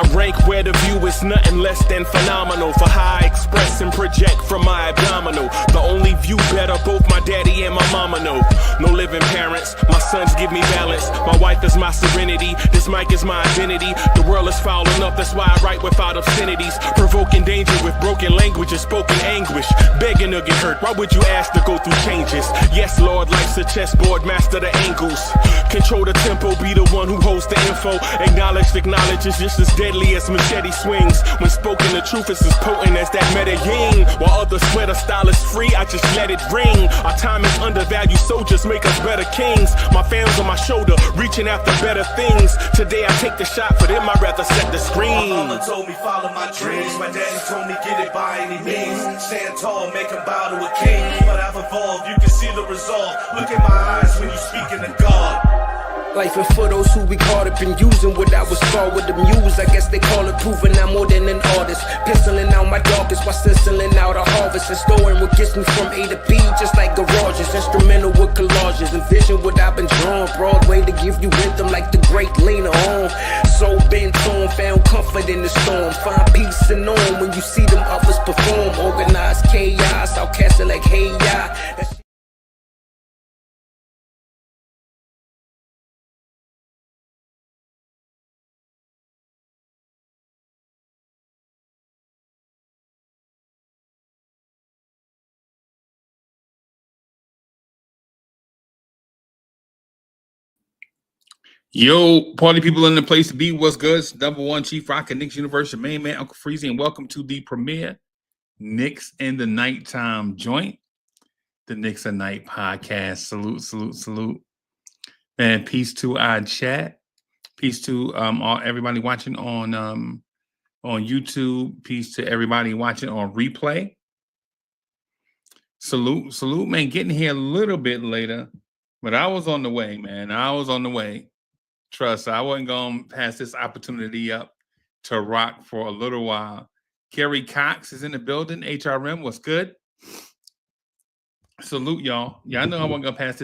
I rank where the view is nothing less than phenomenal. For how I express and project from my abdominal. The only view better, both my daddy and my mama know. No living parents, my sons give me balance. My wife is my serenity, this mic is my identity. The world is foul enough, that's why I write without obscenities. Provoking danger with broken language and spoken anguish. Begging to get hurt, why would you ask to go through changes? Yes, Lord, life's a chessboard, master the angles. Control the tempo, be the one who holds the info. Acknowledge is just as deadly as machete swings. When spoken, the truth is as potent as that Medellin. While others swear the style is free, I just let it ring. Our time is undervalued, soldiers make us better kings. My fam's on my shoulder, reaching after better things. Today I take the shot, for them I'd rather set the screen. My mama told me follow my dreams. My daddy told me get it by any means. Stand tall, make him bow to a king. But I've evolved, you can see the resolve. Look in my eyes when you speaking to God. Life and for those who we caught up in using what I was taught with the muse. I guess they call it proving I'm more than an artist. Penciling out my darkest while stenciling out a harvest. And storing what gets me from A to B, just like garages. Instrumental with collages. Envision what I've been drawn. Broadway to give you rhythm like the great Lena Horne. So bent on, found comfort in the storm. Find peace and on when you see them others perform. Organized chaos, I'll cast it like hey ya. Yo, party people in the place to be. What's good? It's number one Chief Rock and Knicks Universe, your main man, Uncle Freezy, and welcome to the premiere Knicks in the Nighttime joint, the Knicks at Night podcast. Salute, salute, salute. And peace to our chat. Peace to everybody watching on YouTube. Peace to everybody watching on replay. Salute, salute, man. Getting here a little bit later, but I was on the way, man. I was on the way. Trust, I wasn't going to pass this opportunity up to rock for a little while. Kerry Cox is in the building. HRM, what's good? Salute, y'all. Yeah, I know I wasn't going to pass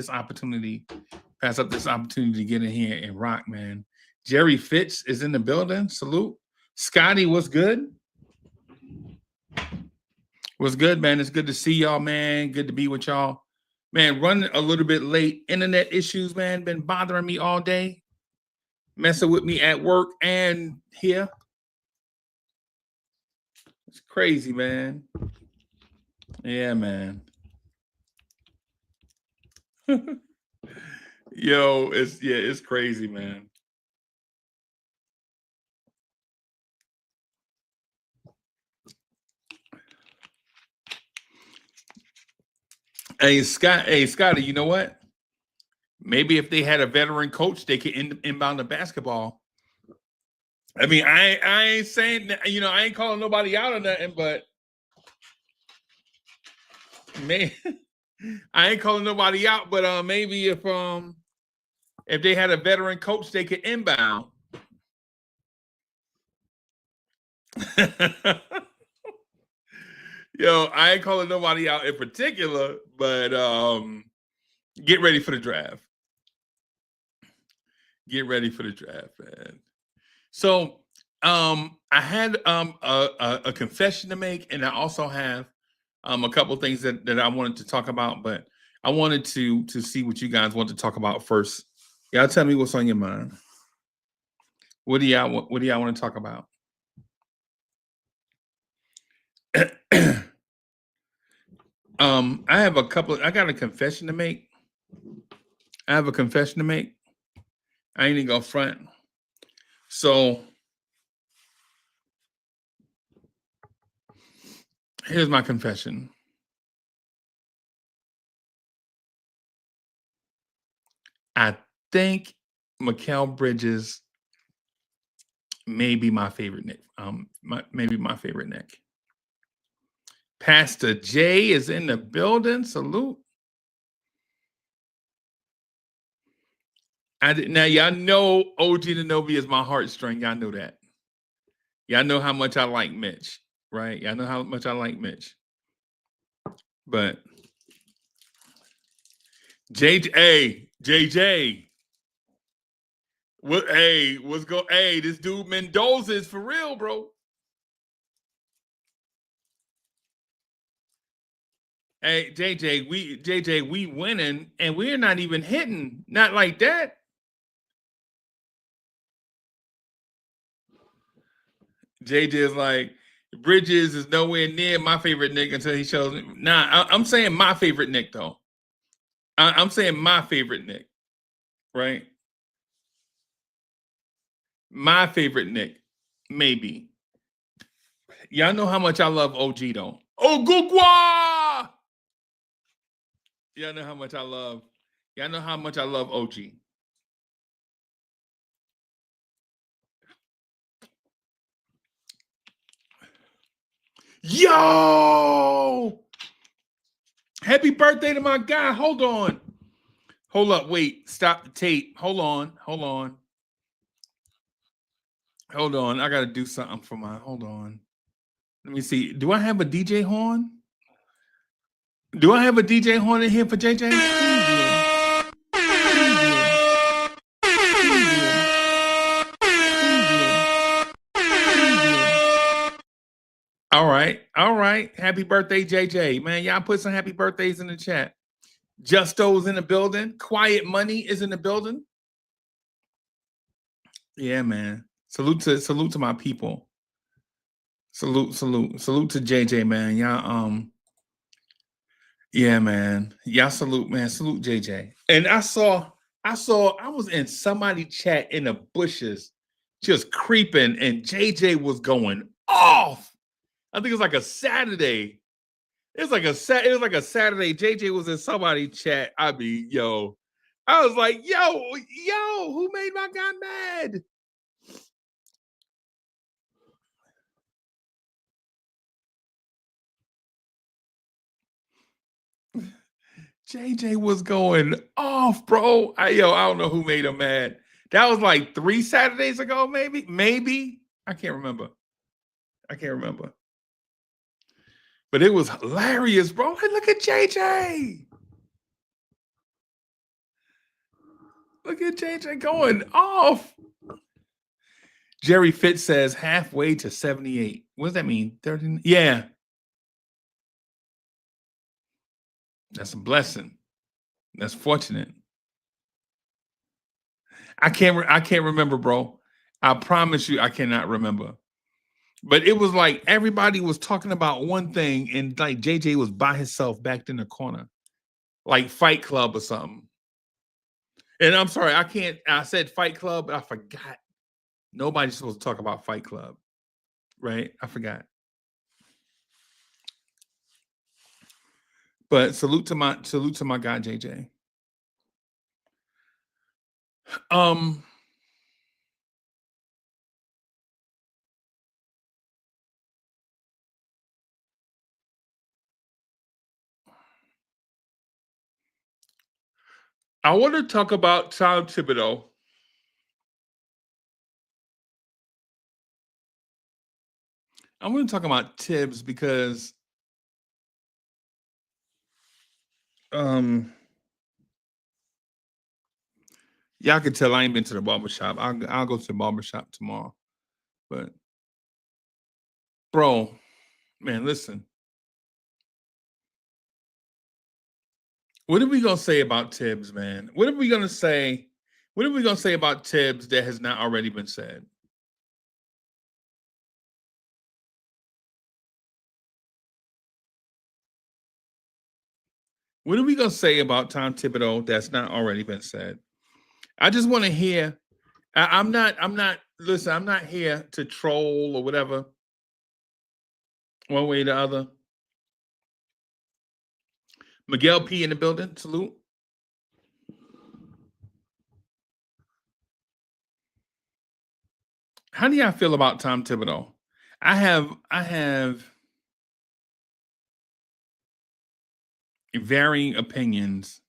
up this opportunity to get in here and rock, man. Jerry Fitz is in the building. Salute. Scotty, what's good? What's good, man? It's good to see y'all, man. Good to be with y'all. Man, running a little bit late. Internet issues, man, been bothering me all day. Messing with me at work and here. It's crazy, man. Yeah, man. Yo, it's crazy, man. Hey, Scotty, you know what? Maybe if they had a veteran coach, they could inbound the basketball. I mean, I ain't saying that, I ain't calling nobody out or nothing, but man, I ain't calling nobody out, but maybe if they had a veteran coach, they could inbound. Yo, I ain't calling nobody out in particular, but get ready for the draft. Get ready for the draft, man. So I had a confession to make, and I also have a couple of things that I wanted to talk about, but I wanted to see what you guys want to talk about first. Y'all tell me what's on your mind. What do y'all want to talk about? I got a confession to make. I ain't even gonna front. So here's my confession. I think Mikal Bridges may be my favorite Knick. Maybe my favorite Knick. Pastor J is in the building. Salute. Now, y'all know OG Anunoby is my heartstring. Y'all know that. Y'all know how much I like Mitch, right? Y'all know how much I like Mitch. But JJ, What? Hey, what's go? Hey, this dude Mendoza is for real, bro. Hey, JJ, we winning, and we're not even hitting. Not like that. JJ is like, Bridges is nowhere near my favorite Nick until he shows me. Nah, I'm saying my favorite Nick though. I'm saying my favorite Nick, right? My favorite Nick, maybe. Y'all know how much I love OG though. Oh, Gugwa! Y'all know how much I love. Y'all know how much I love OG. Yo! Happy birthday to my guy. Hold on. Hold up. Wait. Stop the tape. Hold on. Hold on. Hold on. I got to do something for my. Hold on. Let me see. Do I have a DJ horn? Do I have a DJ horn in here for JJ? All right. All right. Happy birthday, JJ. Man, y'all put some happy birthdays in the chat. Justo's in the building. Quiet Money is in the building. Yeah, man. Salute to my people. Salute to JJ, man. Y'all, yeah, man. Y'all salute, man. Salute JJ. And I was in somebody's chat in the bushes, just creeping, and JJ was going off. I think it was like a Saturday. It was like a Saturday. JJ was in somebody's chat. I was like, yo, who made my guy mad? JJ was going off, bro. I don't know who made him mad. That was like 3 Saturdays ago, maybe. I can't remember. But it was hilarious, bro. Hey, look at JJ. Look at JJ going off. Jerry Fitz says halfway to 78. What does that mean? 30? Yeah. That's a blessing. That's fortunate. I can't remember, bro. I promise you I cannot remember. But it was like everybody was talking about one thing, and like JJ was by himself back in the corner, like Fight Club or something. And I'm sorry, I said Fight Club, but I forgot. Nobody's supposed to talk about Fight Club, right? I forgot. But salute to my guy JJ. I want to talk about Tom Thibodeau. I want to talk about Tibbs because y'all can tell I ain't been to the barbershop. I'll go to the barbershop tomorrow. But bro, man, listen. What are we gonna say about Tibbs, man? What are we gonna say about Tibbs that has not already been said? What are we gonna say about Tom Thibodeau that's not already been said? I just want to hear. I'm not here to troll or whatever, one way or the other. Miguel P in the building, salute. How do y'all feel about Tom Thibodeau? I have varying opinions.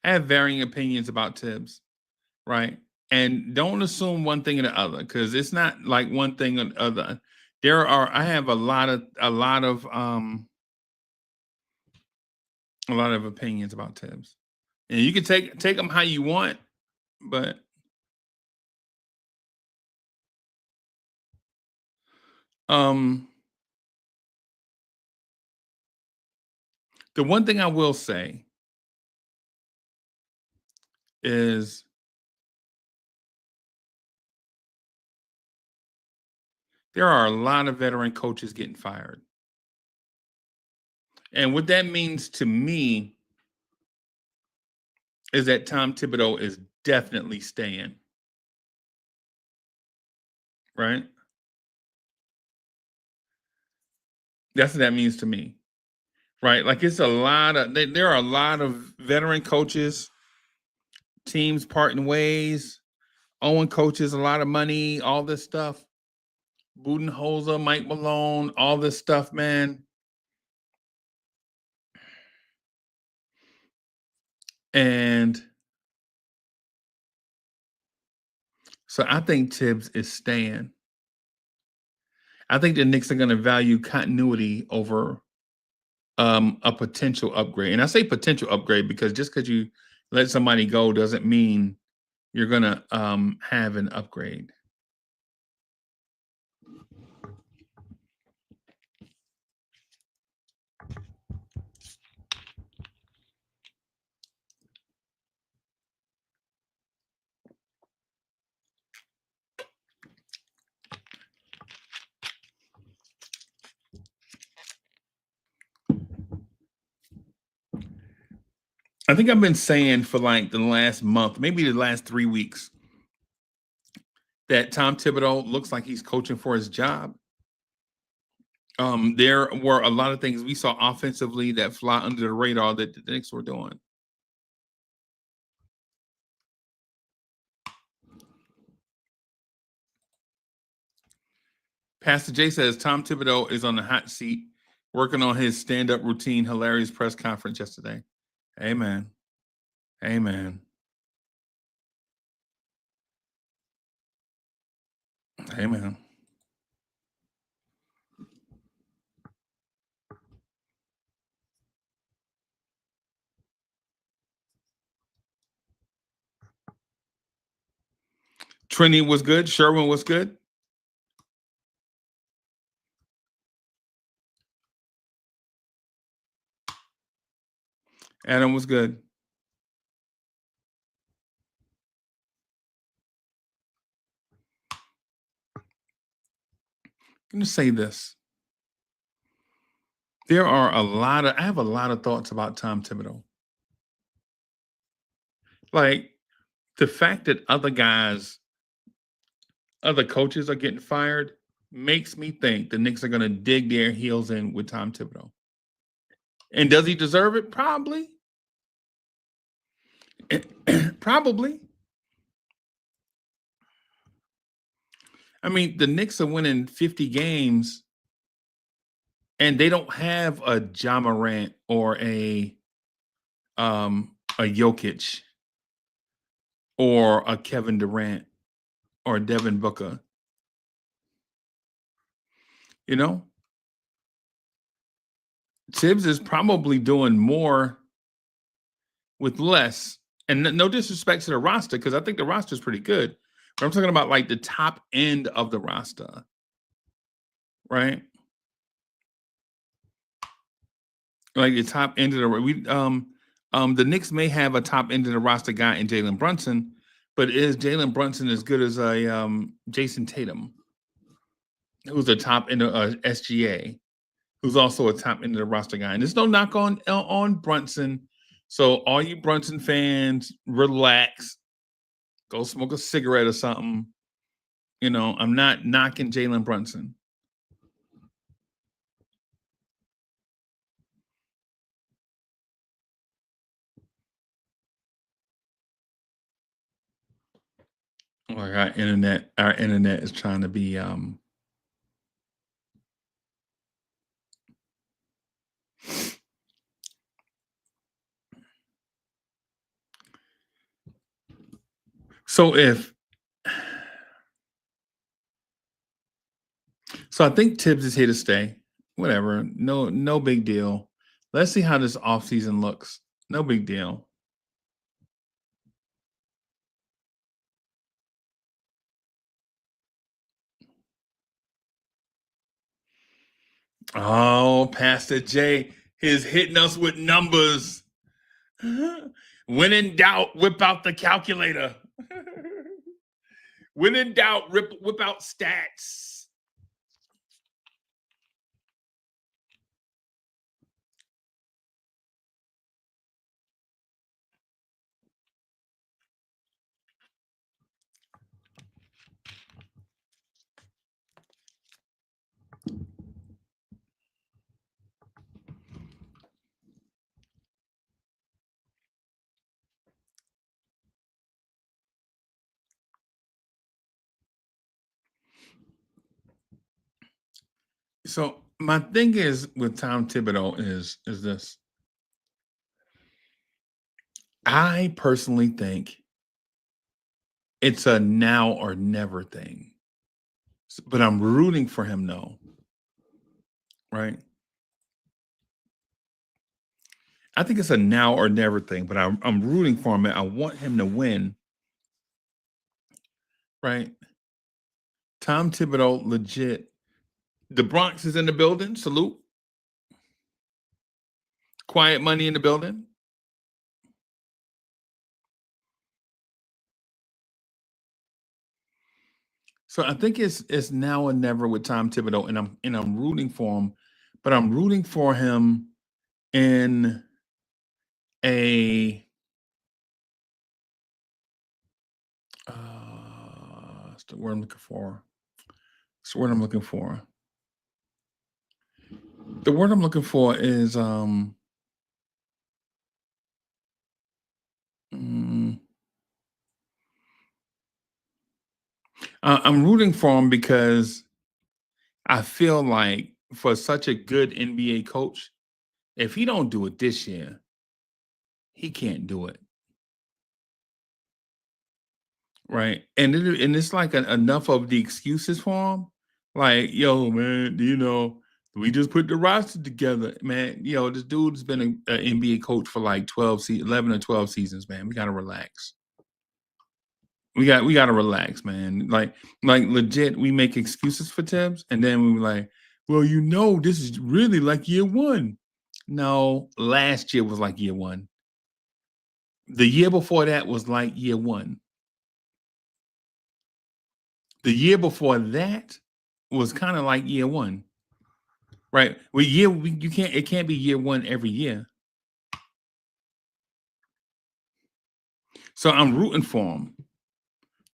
I have varying opinions about Tibbs, right? And don't assume one thing or the other, because it's not like one thing or the other. I have a lot of opinions about Tibbs. And you can take them how you want, But the one thing I will say is there are a lot of veteran coaches getting fired. And what that means to me is that Tom Thibodeau is definitely staying. Right? That's what that means to me. Right? Like it's there are a lot of veteran coaches, teams parting ways, owing coaches a lot of money, all this stuff. Budenholzer, Mike Malone, all this stuff, man. And so I think Tibbs is staying. I think the Knicks are going to value continuity over a potential upgrade. And I say potential upgrade because just because you let somebody go doesn't mean you're going to have an upgrade. I think I've been saying for like the last month, maybe the last 3 weeks, that Tom Thibodeau looks like he's coaching for his job. There were a lot of things we saw offensively that fly under the radar that the Knicks were doing. Pastor Jay says Tom Thibodeau is on the hot seat, working on his stand-up routine. Hilarious press conference yesterday. Amen. Amen. Amen. Trini was good. Sherwin was good. Adam was good. I'm going to say this. I have a lot of thoughts about Tom Thibodeau. Like the fact that other coaches are getting fired makes me think the Knicks are going to dig their heels in with Tom Thibodeau. And does he deserve it? Probably. Probably. I mean, the Knicks are winning 50 games and they don't have a Ja Morant or a Jokic or a Kevin Durant or a Devin Booker. You know? Tibbs is probably doing more with less. And no disrespect to the roster, because I think the roster is pretty good. But I'm talking about like the top end of the roster. Right? Like the top end of the Knicks may have a top end of the roster guy in Jalen Brunson, but is Jalen Brunson as good as a Jason Tatum, who's a top end of SGA, who's also a top end of the roster guy? And there's no knock on Brunson. So all you Brunson fans, relax. Go smoke a cigarette or something. You know, I'm not knocking Jalen Brunson. Like our internet is trying to be So I think Tibbs is here to stay. Whatever. No big deal. Let's see how this offseason looks. No big deal. Oh, Pastor J is hitting us with numbers. When in doubt, whip out the calculator. When in doubt, whip out stats. So my thing is with Tom Thibodeau is this. I personally think it's a now or never thing. But I'm rooting for him though. Right? I think it's a now or never thing, but I'm rooting for him. I want him to win. Right? Tom Thibodeau, legit. The Bronx is in the building. Salute. Quiet Money in the building. So I think it's now or never with Tom Thibodeau, and I'm rooting for him, but I'm rooting for him in a what's the word I'm looking for? It's the word I'm looking for. The word I'm looking for is I'm rooting for him because I feel like for such a good NBA coach, if he don't do it this year, he can't do it. Right. And it's like enough of the excuses for him. Like, yo, man, we just put the roster together, man. This dude's been an NBA coach for like 11 or 12 seasons, man. We gotta relax. We gotta relax, man. Like legit, we make excuses for Tibbs, and then we were like, well, this is really like year one. No, last year was like year one. The year before that was like year one. The year before that was kind of like year one, right? It can't be year one every year. So I'm rooting for him.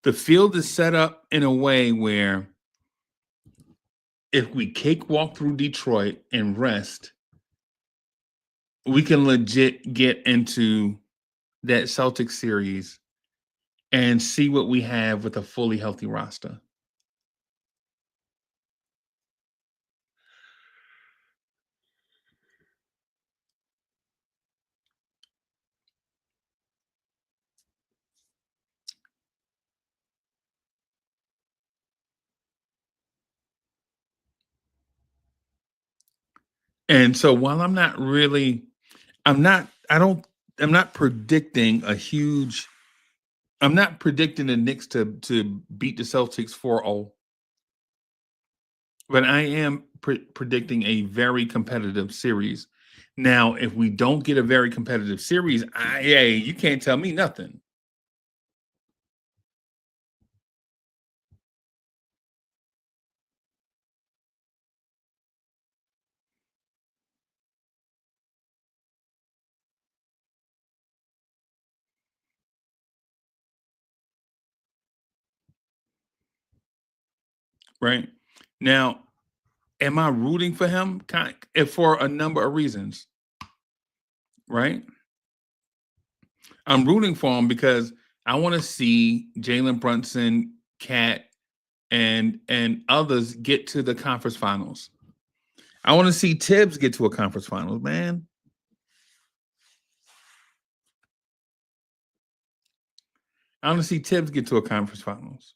The field is set up in a way where if we cakewalk through Detroit and rest, we can legit get into that Celtics series and see what we have with a fully healthy roster. And so while I'm not predicting I'm not predicting the Knicks to beat the Celtics 4-0, but I am predicting a very competitive series. Now, if we don't get a very competitive series, you can't tell me nothing. Right? Now, am I rooting for him? For a number of reasons. Right? I'm rooting for him because I want to see Jalen Brunson, Cat, and others get to the conference finals. I want to see Tibbs get to a conference finals, man. I want to see Tibbs get to a conference finals.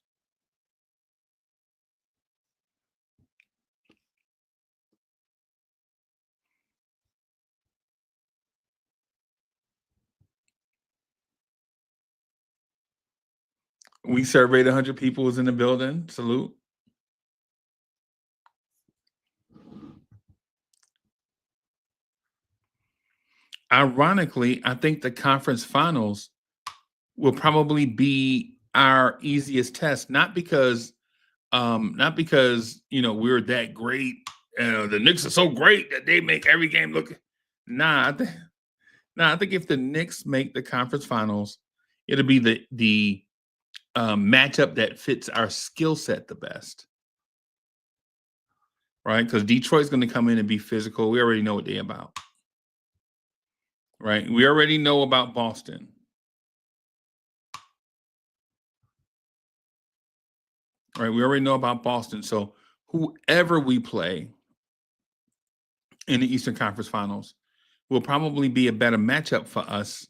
We surveyed 100 people was in the building. Salute. Ironically, I think the conference finals will probably be our easiest test, not because we're that great. The Knicks are so great that they make every game look. Nah, I think if the Knicks make the conference finals, it'll be the matchup that fits our skill set the best, right? Because Detroit's going to come in and be physical. We already know what they're about, right? We already know about Boston. Right, we already know about Boston. So whoever we play in the Eastern Conference Finals will probably be a better matchup for us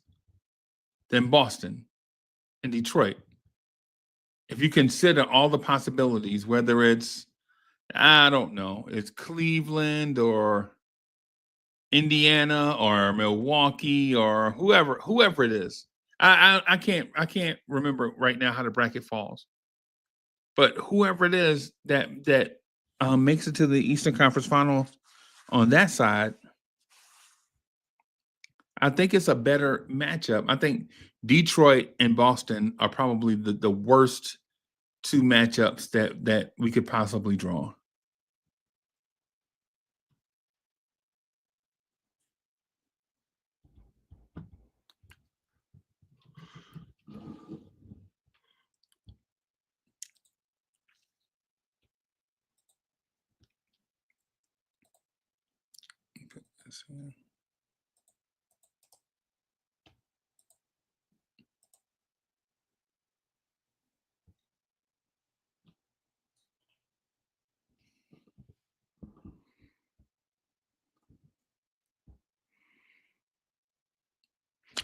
than Boston and Detroit. If you consider all the possibilities, whether it's, I don't know, it's Cleveland or Indiana or Milwaukee or whoever it is. I can't remember right now how the bracket falls. But whoever it is that makes it to the Eastern Conference Final on that side, I think it's a better matchup. I think Detroit and Boston are probably the worst two matchups that we could possibly draw.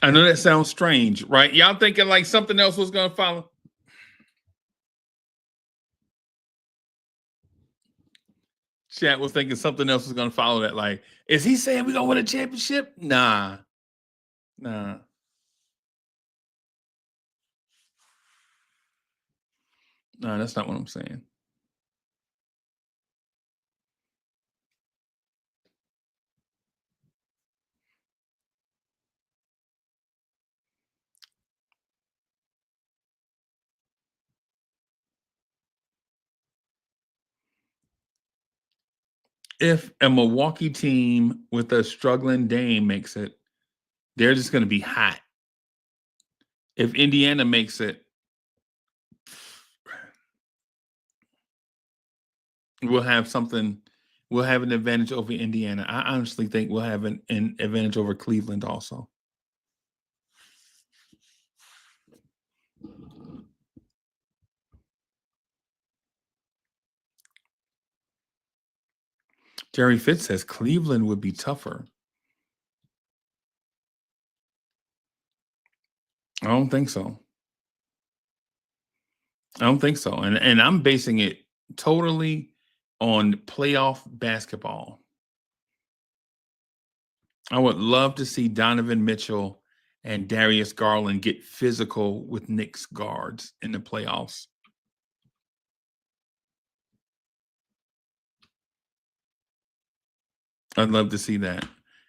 I know that sounds strange, right? Y'all thinking like something else was going to follow? Chat was thinking something else was going to follow that. Like, is he saying we're going to win a championship? Nah. No, that's not what I'm saying. If a Milwaukee team with a struggling Dame makes it, they're just going to be hot. If Indiana makes it, we'll have something. We'll have an advantage over Indiana. I honestly think we'll have an advantage over Cleveland also. Jerry Fitz says Cleveland would be tougher. I don't think so. And I'm basing it totally on playoff basketball. I would love to see Donovan Mitchell and Darius Garland get physical with Knicks guards in the playoffs. I'd love to see that.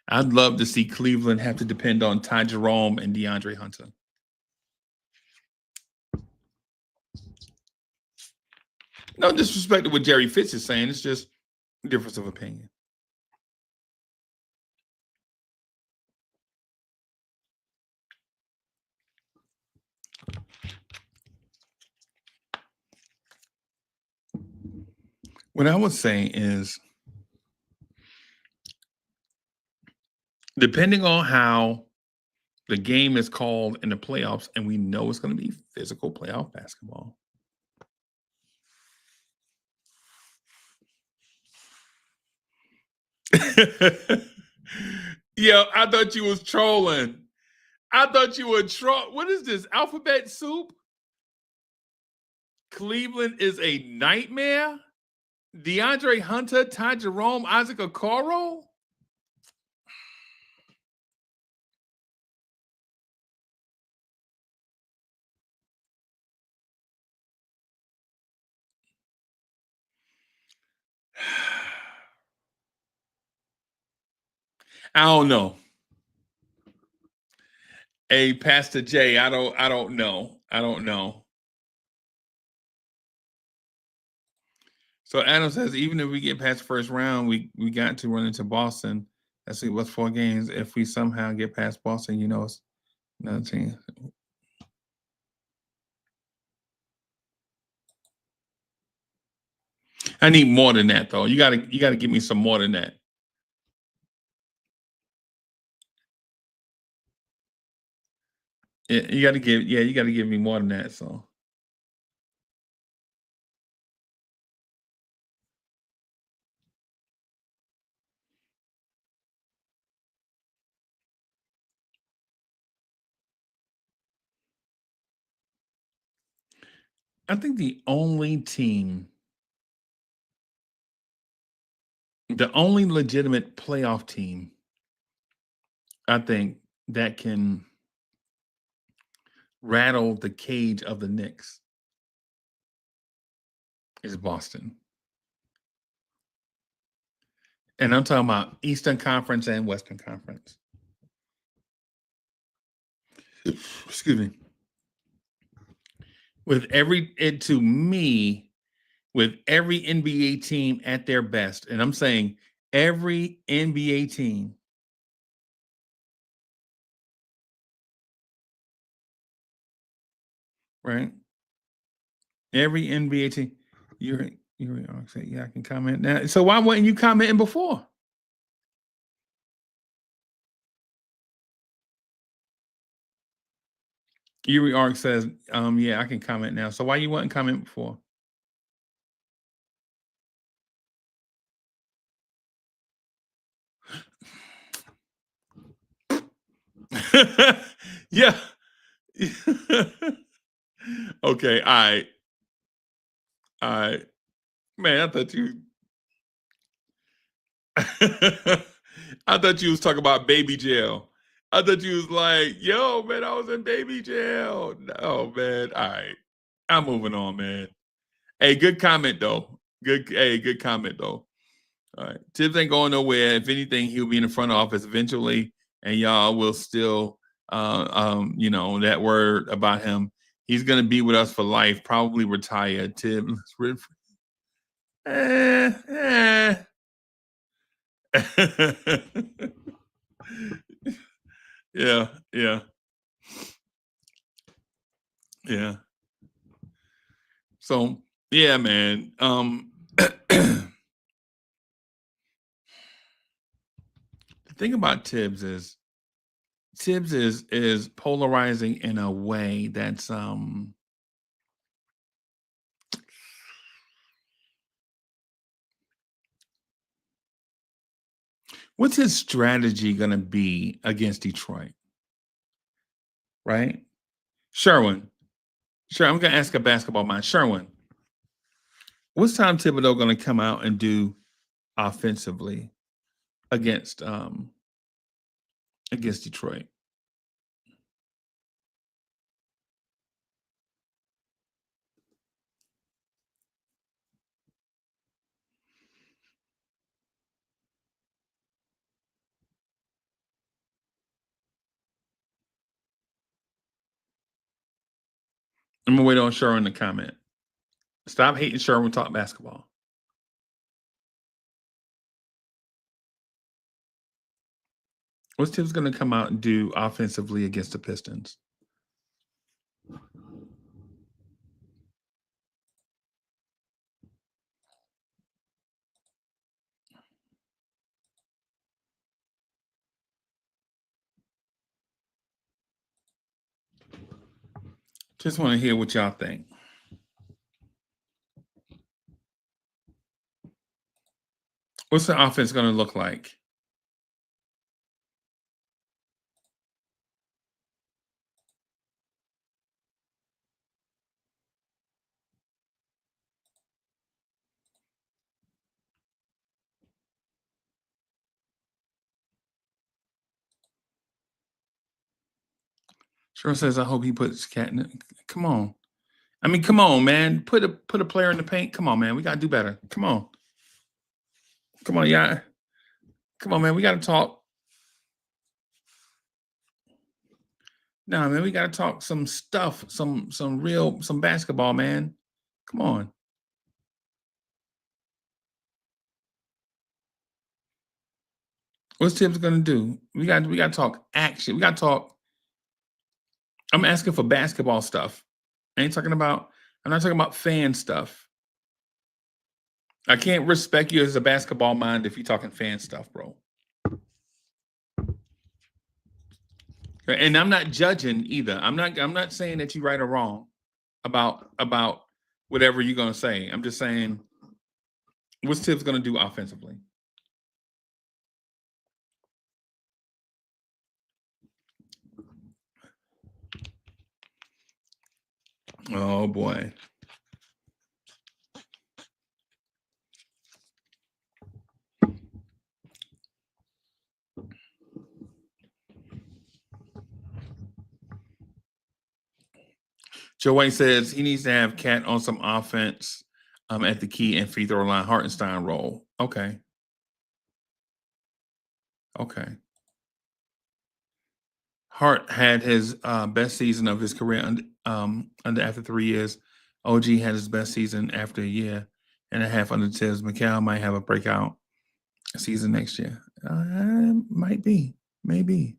I'd love to see Cleveland have to depend on Ty Jerome and DeAndre Hunter. No disrespect to what Jerry Fitz is saying. It's just a difference of opinion. What I would say is, depending on how the game is called in the playoffs, and we know it's going to be physical playoff basketball. Yo, I thought you was trolling. I thought you were trolling. What is this? Alphabet soup? Cleveland is a nightmare? DeAndre Hunter, Ty Jerome, Isaac Okoro? I don't know. Hey, Pastor J, I don't know. I don't know. So Adam says, even if we get past the first round, we got to run into Boston. Let's see, what's 4 games? If we somehow get past Boston, you know, it's another team. I need more than that, though. You gotta give me some more than that. Yeah, you gotta give me more than that. So I think the only legitimate playoff team, I think, that can rattle the cage of the Knicks is Boston. And I'm talking about Eastern Conference and Western Conference. Excuse me. With every NBA team at their best, and I'm saying every NBA team, right? Every NBA team. You're saying, yeah, I can comment now. So why weren't you commenting before? Yuri Ark says, yeah, I can comment now. So why you wouldn't comment before? Yeah. Okay, all right. Man, I thought you I thought you was talking about baby jail. I thought you was like, yo, man, I was in baby jail. No, man. All right. I'm moving on, man. Hey, good comment though. Good comment though. All right. Tibbs ain't going nowhere. If anything, he'll be in the front office eventually, and y'all will still that word about him. He's gonna be with us for life, probably retire. Tibbs. Yeah. So yeah, man. The thing about Tibbs is polarizing in a way that's what's his strategy gonna be against Detroit? Right? Sherwin. Sure, I'm gonna ask a basketball mind. Sherwin, what's Tom Thibodeau gonna come out and do offensively against Detroit? I'm gonna wait on Sherwin to comment. Stop hating Sherwin, talk basketball. What's Tibbs gonna come out and do offensively against the Pistons? Just want to hear what y'all think. What's the offense going to look like? Sure says, I hope he puts Cat in it. Come on. I mean, come on, man. Put a player in the paint. Come on, man. We got to do better. Come on. Come on, yeah. Come on, man. We got to talk. Nah, man, we gotta talk some stuff, some basketball, man. Come on. What's Tibbs gonna do? We got to talk action. We got to talk. I'm asking for basketball stuff. I'm not talking about fan stuff. I can't respect you as a basketball mind if you're talking fan stuff, bro. And I'm not judging either. I'm not saying that you're right or wrong about whatever you're gonna say. I'm just saying, what's Tibbs gonna do offensively? Oh boy. Joe White says he needs to have Cat on some offense at the key and free throw line, Hartenstein role. Okay. Hart had his best season of his career under after 3 years. OG had his best season after a year and a half under Tibbs. McCall might have a breakout season next year. Might be. Maybe.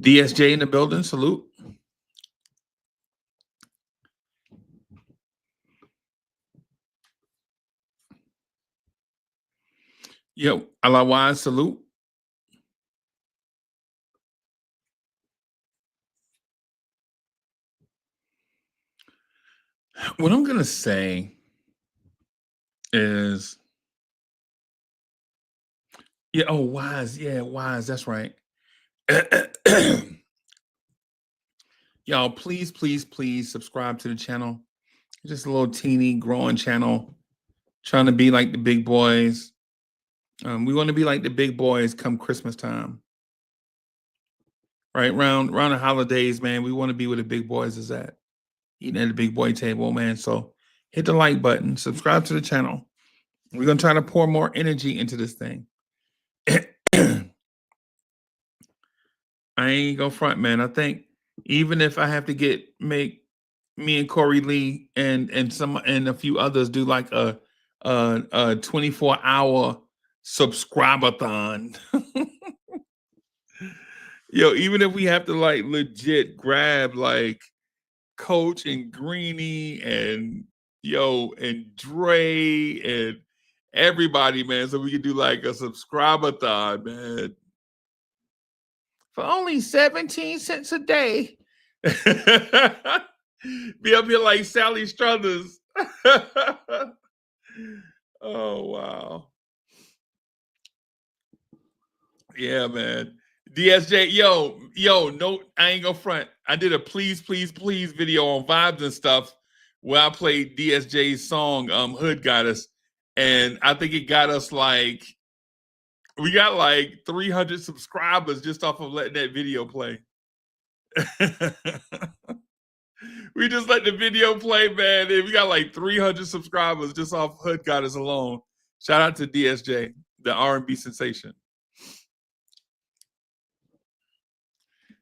DSJ in the building. Salute. Yo, Alawaz, salute. What I'm going to say is, Wise. Yeah, Wise. That's right. Y'all, please subscribe to the channel. Just a little teeny growing channel, trying to be like the big boys. We want to be like the big boys come Christmas time. Right, around the holidays, man, we want to be where the big boys is at. Eating at the big boy table, man. So hit the like button, subscribe to the channel. We're going to try to pour more energy into this thing. I ain't gonna front, man. I think even if I have to make me and Corey Lee and a few others do like a 24-hour subscribe-a-thon. Yo, even if we have to like legit grab like Coach and Greeny and Dre and everybody, man, so we can do like a subscribe-a-thon, man. For only 17 cents a day. Be up here like Sally Struthers. Oh, wow. Yeah, man. DSJ, no, I ain't gonna front. I did a please video on Vibes and stuff where I played DSJ's song, Hood Goddess. And I think it got us we got like 300 subscribers just off of letting that video play. We just let the video play, man. And we got like 300 subscribers just off Hood Goddess alone. Shout out to DSJ, the R&B sensation.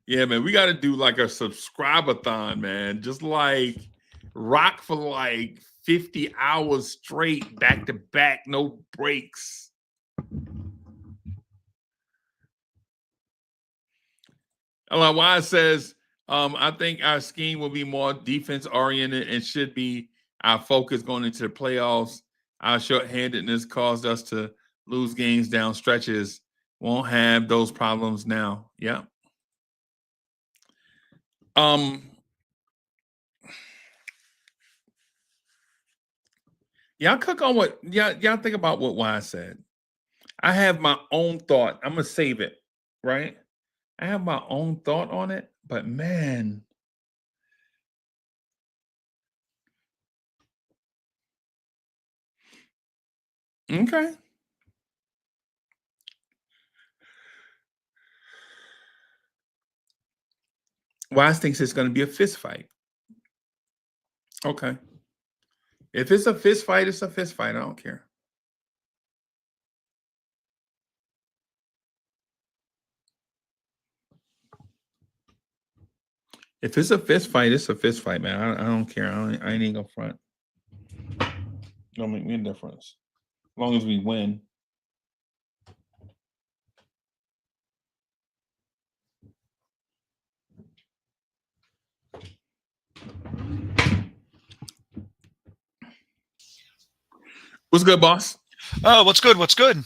Yeah, man, we got to do like a subscribe-a-thon, man. Just like rock for like 50 hours straight, back to back, no breaks. Wise says, I think our scheme will be more defense-oriented and should be our focus going into the playoffs. Our shorthandedness caused us to lose games down stretches. Won't have those problems now. Yeah. Y'all cook on what y'all think about what Wise said. I have my own thought. I'm gonna save it, right? I have my own thought on it, but man. Okay. Wise thinks it's going to be a fist fight. Okay. If it's a fist fight, it's a fist fight. I don't care. If it's a fist fight, it's a fist fight, man. I don't care. I ain't gonna front. Don't make me a difference. As long as we win. What's good, boss? Oh, what's good? What's good?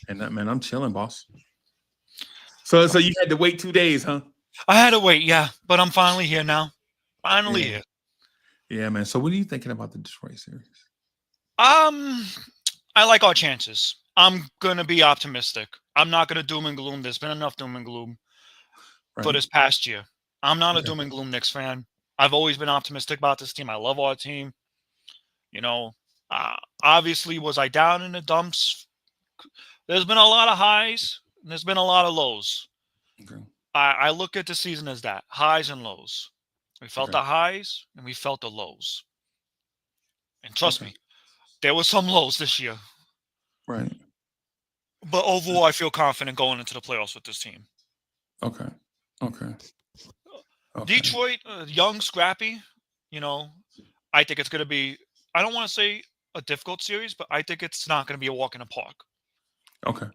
And that, man, I'm chilling, boss. So you had to wait 2 days, huh? I had to wait, yeah, but I'm finally here now. Finally Yeah. here. Yeah, man. So what are you thinking about the Detroit series? I like our chances. I'm gonna be optimistic. I'm not gonna doom and gloom. There's been enough doom and gloom for this past year. I'm not a doom and gloom Knicks fan. I've always been optimistic about this team. I love our team. You know, obviously, was I down in the dumps? There's been a lot of highs and there's been a lot of lows. Okay. I look at the season as that, highs and lows. We felt the highs and we felt the lows. And trust me, there were some lows this year. Right. But overall, I feel confident going into the playoffs with this team. Okay. Detroit, young, scrappy. I think it's going to be, I don't want to say a difficult series, but I think it's not going to be a walk in the park. Okay.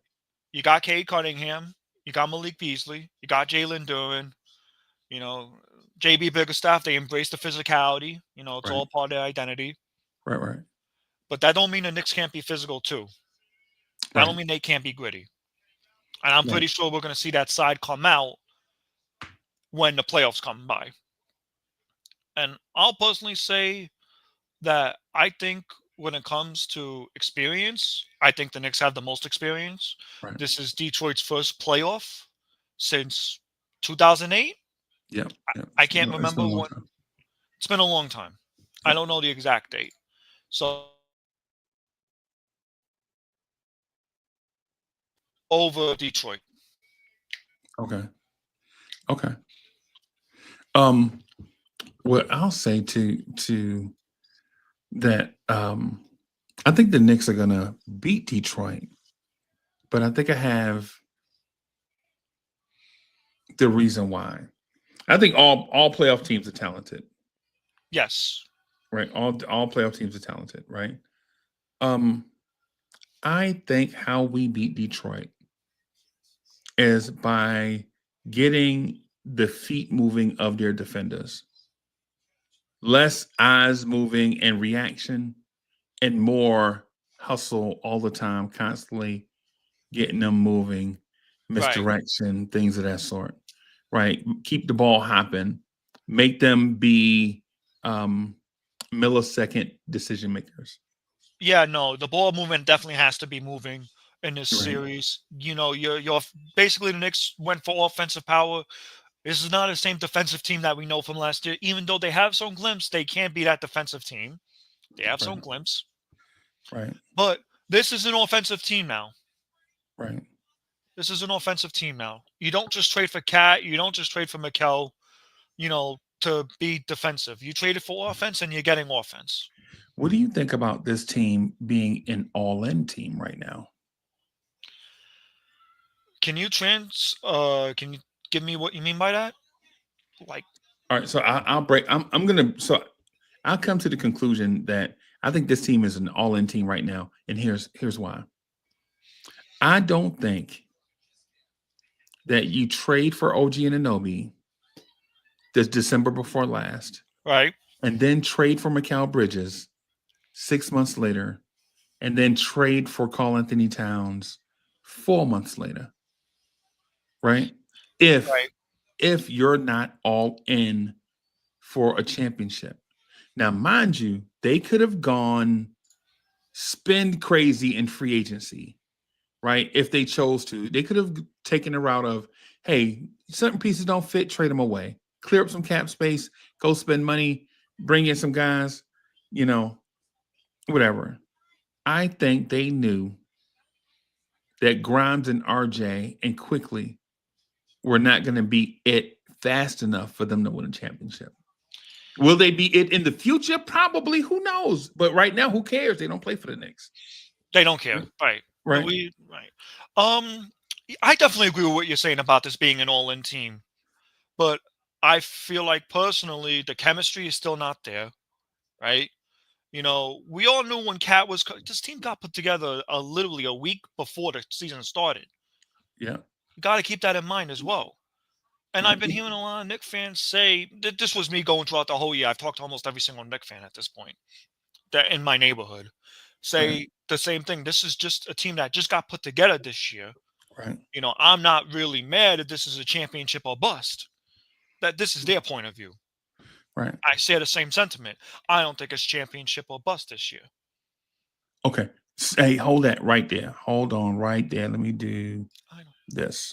You got Cade Cunningham. You got Malik Beasley. You got Jalen Duren. JB Biggerstaff, they embrace the physicality. It's all part of their identity. Right. But that don't mean the Knicks can't be physical too. That don't mean they can't be gritty. And I'm pretty sure we're going to see that side come out when the playoffs come by. And I'll personally say that I think when it comes to experience, I think the Knicks have the most experience. Right. This is Detroit's first playoff since 2008. Yep. I can't remember when. It's been a long time. I don't know the exact date. So over Detroit. Okay. What I'll say to that, I think the Knicks are gonna beat Detroit, but I think I have the reason why. I think all playoff teams are talented. Yes. Right. All playoff teams are talented, right? I think how we beat Detroit is by getting the feet moving of their defenders. Less eyes moving and reaction, and more hustle all the time, constantly getting them moving, misdirection, things of that sort. Right. Keep the ball hopping, make them be millisecond decision makers. Yeah, no, the ball movement definitely has to be moving in this series. You're basically the Knicks went for offensive power. This is not the same defensive team that we know from last year. Even though they have some glimpse, they can't be that defensive team. They have some glimpse. Right. But this is an offensive team now. Right. This is an offensive team now. You don't just trade for Cat. You don't just trade for Mikal, to be defensive. You traded for offense and you're getting offense. What do you think about this team being an all-in team right now? Can you give me what you mean by that? Like, all right, so I'll come to the conclusion that I think this team is an all-in team right now, and here's why. I don't think that you trade for OG Anunoby this December before last, right, and then trade for Mikal Bridges 6 months later, and then trade for Karl-Anthony Towns 4 months later, right? If you're not all in for a championship. Now, mind you, they could have gone spend crazy in free agency, right? If they chose to. They could have taken the route of, hey, certain pieces don't fit, trade them away. Clear up some cap space, go spend money, bring in some guys, whatever. I think they knew that Grimes and RJ and Quickly were not going to be it fast enough for them to win a championship. Will they be it in the future? Probably. Who knows? But right now, who cares? They don't play for the Knicks. They don't care. Right. I definitely agree with what you're saying about this being an all-in team. But I feel like personally the chemistry is still not there, right? You know, we all knew when Cat was this team got put together literally a week before the season started. Yeah. You got to keep that in mind as well. And I've been hearing a lot of Knicks fans say this was me going throughout the whole year. I've talked to almost every single Knicks fan at this point that in my neighborhood say the same thing. This is just a team that just got put together this year. Right. You know, I'm not really mad that this is a championship or bust. That this is their point of view. Right. I share the same sentiment. I don't think it's championship or bust this year. Okay. Hey, hold that right there. Hold on right there. Let me do this.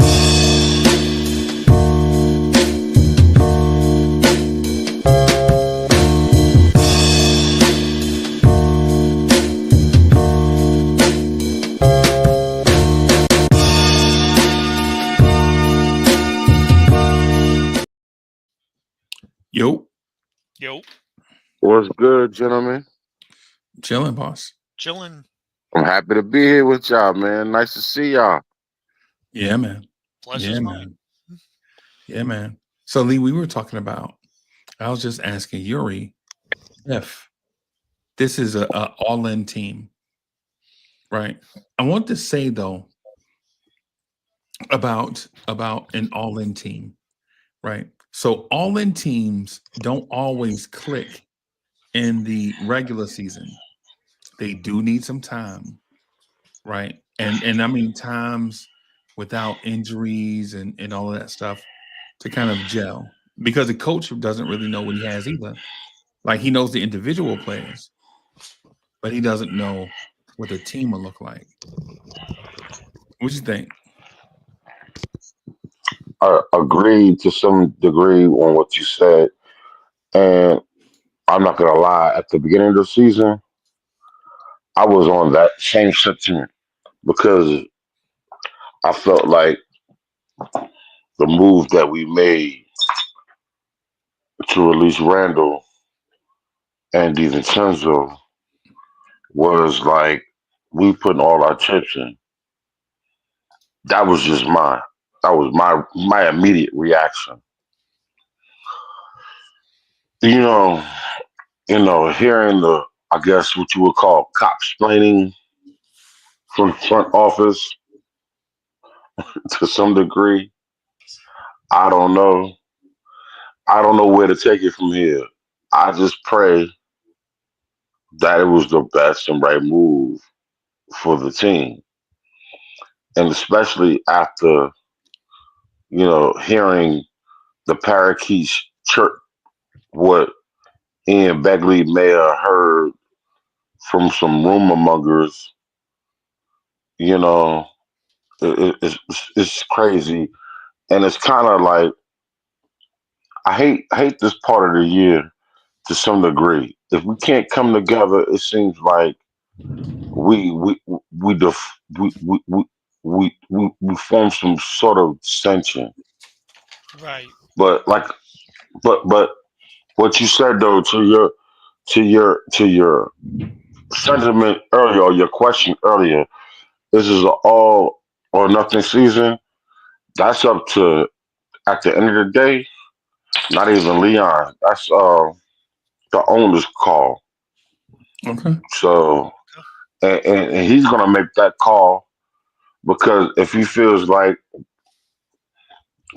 Yo. What's good, gentlemen? Chilling, boss. Chilling. I'm happy to be here with y'all, man. Nice to see y'all. Yeah, man. Pleasure's mine. Yeah, man. So, Lee, we were talking about, I was just asking Yuri if this is a all-in team, right? I want to say, though, about an all-in team, right? So all-in teams don't always click in the regular season. They do need some time, right? And I mean times without injuries and all of that stuff to kind of gel, because the coach doesn't really know what he has either. Like, he knows the individual players, but he doesn't know what the team will look like. What do you think? I agree to some degree on what you said. And I'm not going to lie, at the beginning of the season, I was on that same sentiment because I felt like the move that we made to release Randall and DiVincenzo was like we putting all our chips in. That was just mine. That was my immediate reaction. You know, hearing the, I guess what you would call cop explaining from front office to some degree. I don't know. I don't know where to take it from here. I just pray that it was the best and right move for the team. And especially after, hearing the parakeets chirp what Ian Begley may have heard from some rumor mongers, you know, it's crazy. And it's kind of like, I hate this part of the year to some degree. If we can't come together, it seems like we we we def, we form some sort of dissension. Right. But but what you said though to your sentiment earlier or your question earlier, this is an all or nothing season. That's up to, at the end of the day, not even Leon. That's the owner's call. Okay. So and he's gonna make that call because if he feels like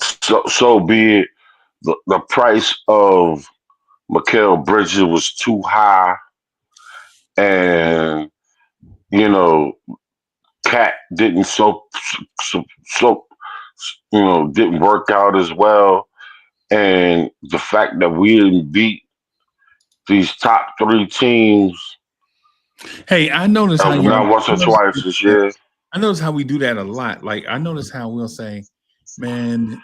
so be it, the price of Mikal Bridges was too high, and you know, Cat didn't so didn't work out as well, and the fact that we didn't beat these top three teams. Hey, I noticed how not once or twice this year. I notice how we do that a lot. Like, I notice how we'll say, man,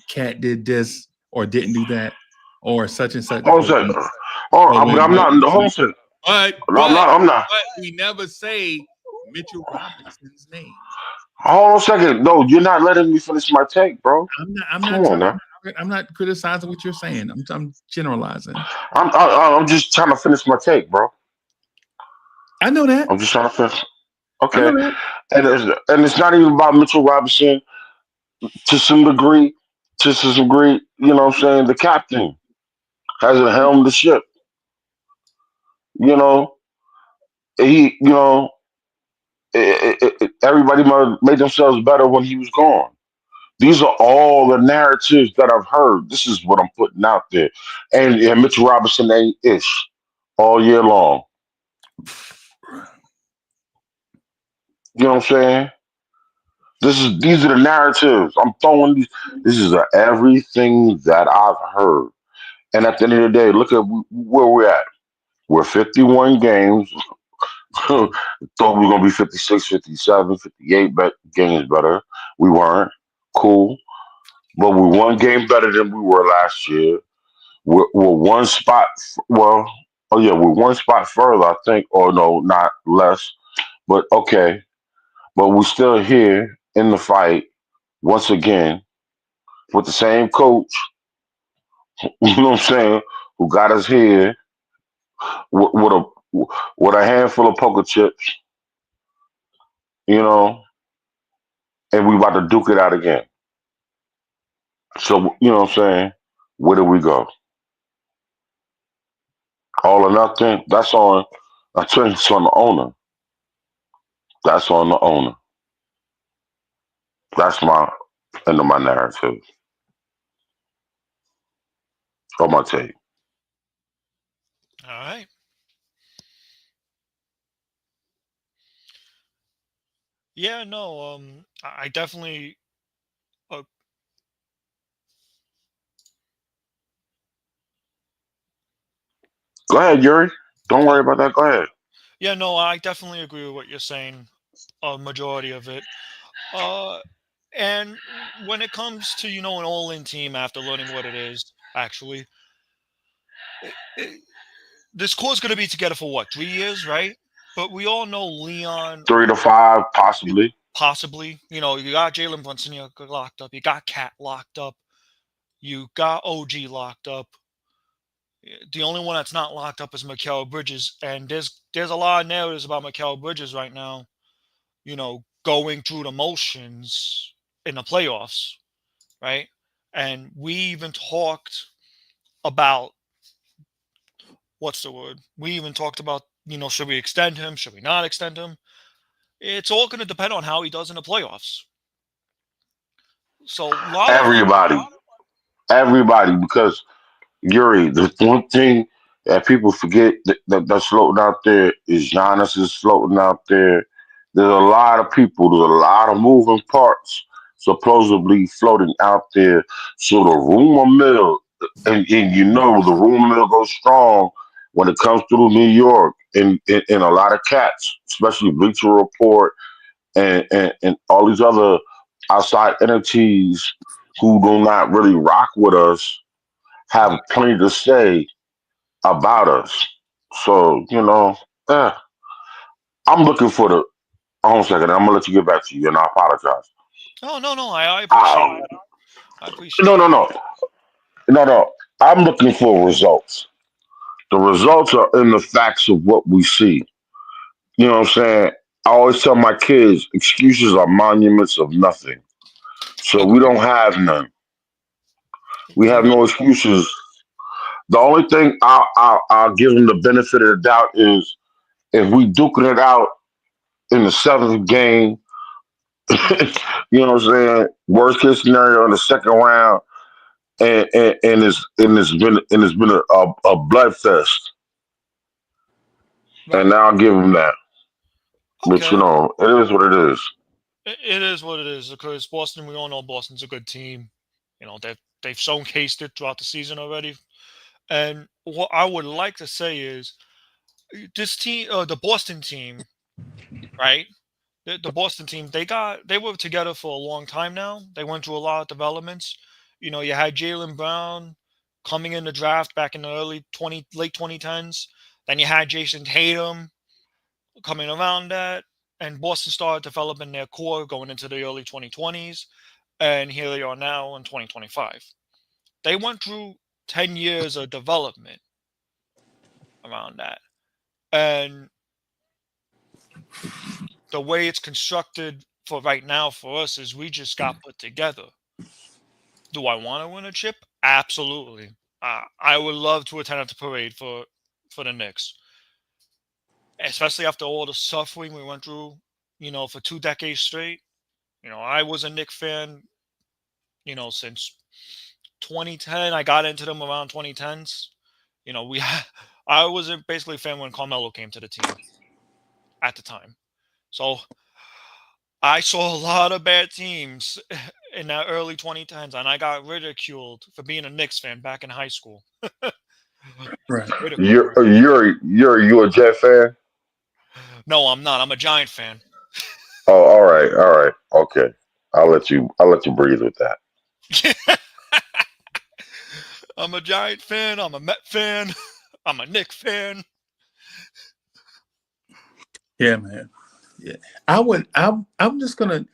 Cat did this or didn't do that or such and such. I'm not. I'm not. But we never say Mitchell Robinson's name. Hold on a second. No, you're not letting me finish my take, bro. I'm not criticizing what you're saying. I'm generalizing. I'm just trying to finish my take, bro. I know that. I'm just trying to finish. Okay. And it's not even about Mitchell Robinson to some degree. to some degree, you know what I'm saying, the captain hasn't helmed the ship. You know, you know, everybody made themselves better when he was gone. These are all the narratives that I've heard. This is what I'm putting out there. And Mitchell Robinson ain't ish all year long. You know what I'm saying? These are the narratives. I'm throwing these. This is everything that I've heard. And at the end of the day, look at where we're at. We're 51 games. Thought we were gonna be 56, 57, 58 games better. We weren't. Cool. But we're one game better than we were last year. We're one spot. Well, oh yeah, we're one spot further, I think. Or no, not less. But okay. But we're still here in the fight once again with the same coach. You know what I'm saying? Who got us here with a handful of poker chips. You know, and we about to duke it out again. So you know what I'm saying? Where do we go? All or nothing? That's on. I think it's on the owner. That's on the owner. That's my end of my narrative. On my take. All right. Yeah, no, I definitely, uh, Go ahead, Yuri. Don't worry about that. Go ahead. yeah, no, I definitely agree with what you're saying. A majority of it. Uh, and when it comes to an all-in team, after learning what it is, actually, it, this core's going to be together for what, 3 years, right? But we all know Leon 3 to 5, possibly. possibly. You got Jalen Brunson locked up. You got Cat locked up. You got OG locked up. The only one that's not locked up is Mikal Bridges, and there's a lot of narratives about Mikal Bridges right now. Going through the motions in the playoffs, right? And we even talked about what's the word? We even talked about should we extend him? Should we not extend him? It's all going to depend on how he does in the playoffs. So a lot of Everybody. Everybody. Because Yuri, the one thing that people forget that's floating out there is Giannis is floating out there. There's a lot of people, there's a lot of moving parts supposedly floating out there. So the rumor mill, and the rumor mill goes strong when it comes through New York and a lot of cats, especially Bleacher Report and all these other outside entities who do not really rock with us have plenty to say about us. So, eh, I'm looking for the. Hold on a second. I'm gonna let you get back to you, and I apologize. no, no, no. I appreciate I, it. I no, appreciate no, it. no, no, no. I'm looking for results. The results are in the facts of what we see. You know what I'm saying? I always tell my kids, excuses are monuments of nothing. So we Agreed. don't have none. We have Agreed. no excuses. The only thing I'll give them the benefit of the doubt is if we duking it out in the seventh game. You know what I'm saying? Worst case scenario in the second round, and it's been a blood fest. And Right. now I'll give them that. But Okay. it is what it is. It is what it is because Boston. We all know Boston's a good team. They've showcased it throughout the season already. And what I would like to say is this team, the Boston team, right? The Boston team, they were together for a long time now. They went through a lot of developments. You had Jalen Brown coming in the draft back in the late 2010s. Then you had Jason Tatum coming around that, and Boston started developing their core going into the early 2020s, and here they are now in 2025. They went through 10 years of development around that, and the way it's constructed for right now for us is we just got put together. Do I want to win a chip? Absolutely. I would love to attend at the parade for the Knicks, especially after all the suffering we went through, for 2 decades straight. I was a Knicks fan, since 2010. I got into them around 2010s. I was basically a fan when Carmelo came to the team at the time. So I saw a lot of bad teams in that early 2010s, and I got ridiculed for being a Knicks fan back in high school. Right. Ridiculed. You a Jet fan? No, I'm not. I'm a Giant fan. Oh, all right, okay. I'll let you breathe with that. I'm a Giant fan. I'm a Met fan. I'm a Knicks fan. Yeah, man. Yeah. I'm just gonna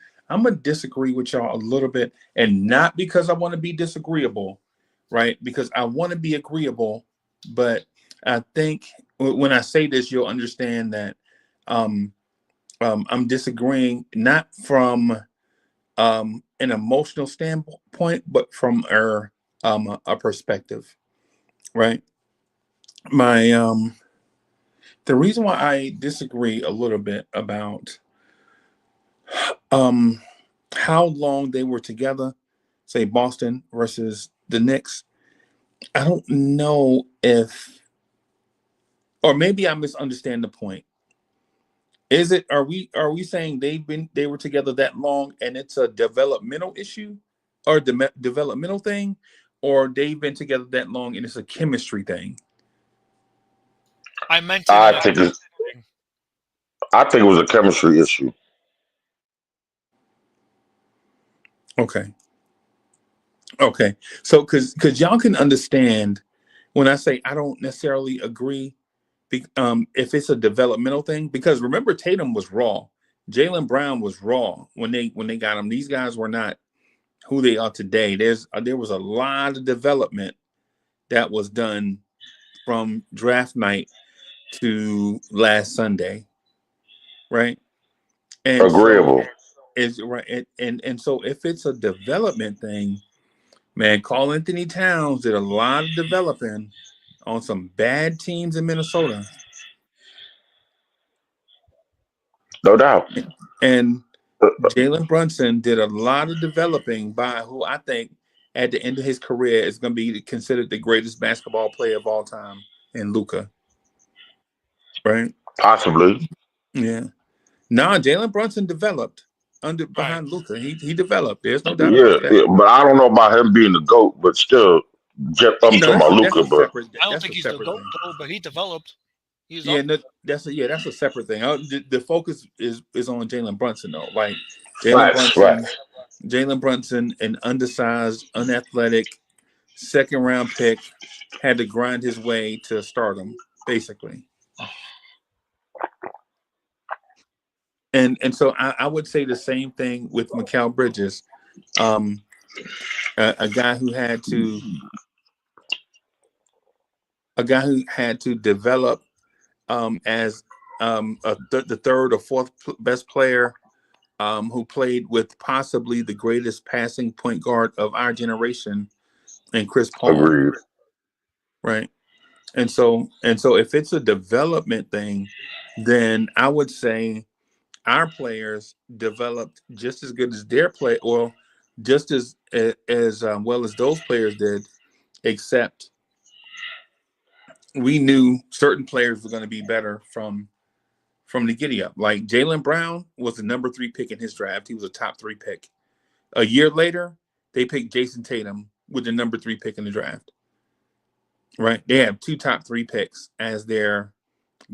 disagree with y'all a little bit, and not because I want to be disagreeable, right? Because I want to be agreeable, but I think when I say this, you'll understand that um, I'm disagreeing not from an emotional standpoint, but from a perspective, right? My The reason why I disagree a little bit about um how long they were together, say Boston versus the Knicks, I don't know if, or maybe I misunderstand the point. Is it, are we saying they were together that long and it's a developmental issue or developmental thing, or they've been together that long and it's a chemistry thing? I meant it in I a think it's thing. I think it was a chemistry issue. Okay. Okay. So cuz y'all can understand when I say I don't necessarily agree, if it's a developmental thing, because remember Tatum was raw. Jaylen Brown was raw when they got him. These guys were not who they are today. There was a lot of development that was done from draft night to last Sunday, right? And so Agreeable. is right, and so if it's a development thing, man, Karl-Anthony Towns did a lot of developing on some bad teams in Minnesota, No doubt. and Uh, Jalen Brunson did a lot of developing by who I think at the end of his career is going to be considered the greatest basketball player of all time in Luka, right? Possibly. Yeah. Nah, Jalen Brunson developed under Right. behind Luka. He developed. There's no doubt Yeah, about that. yeah, but I don't know about him being the GOAT, but still, I'm No, talking about that's Luca, a but separate I don't that's think a he's the separate GOAT, thing. though, but he developed. He's Yeah, up. no, that's a separate thing. The focus is on Jalen Brunson though. Like Jalen facts, Brunson, facts. Jalen Brunson, an undersized, unathletic second round pick, had to grind his way to stardom, basically. And so I would say the same thing with Mikal Bridges, um, a guy who had to develop as the third or fourth best player, who played with possibly the greatest passing point guard of our generation, and Chris Paul, Agreed. right? And so if it's a development thing, then I would say our players developed just as good as their play, or just as well as those players did, except we knew certain players were going to be better from the giddy up. Like Jaylen Brown was the number 3 pick in his draft. He was a top 3 pick. A year later, they picked Jason Tatum with the number 3 pick in the draft. Right? They have 2 top 3 picks as their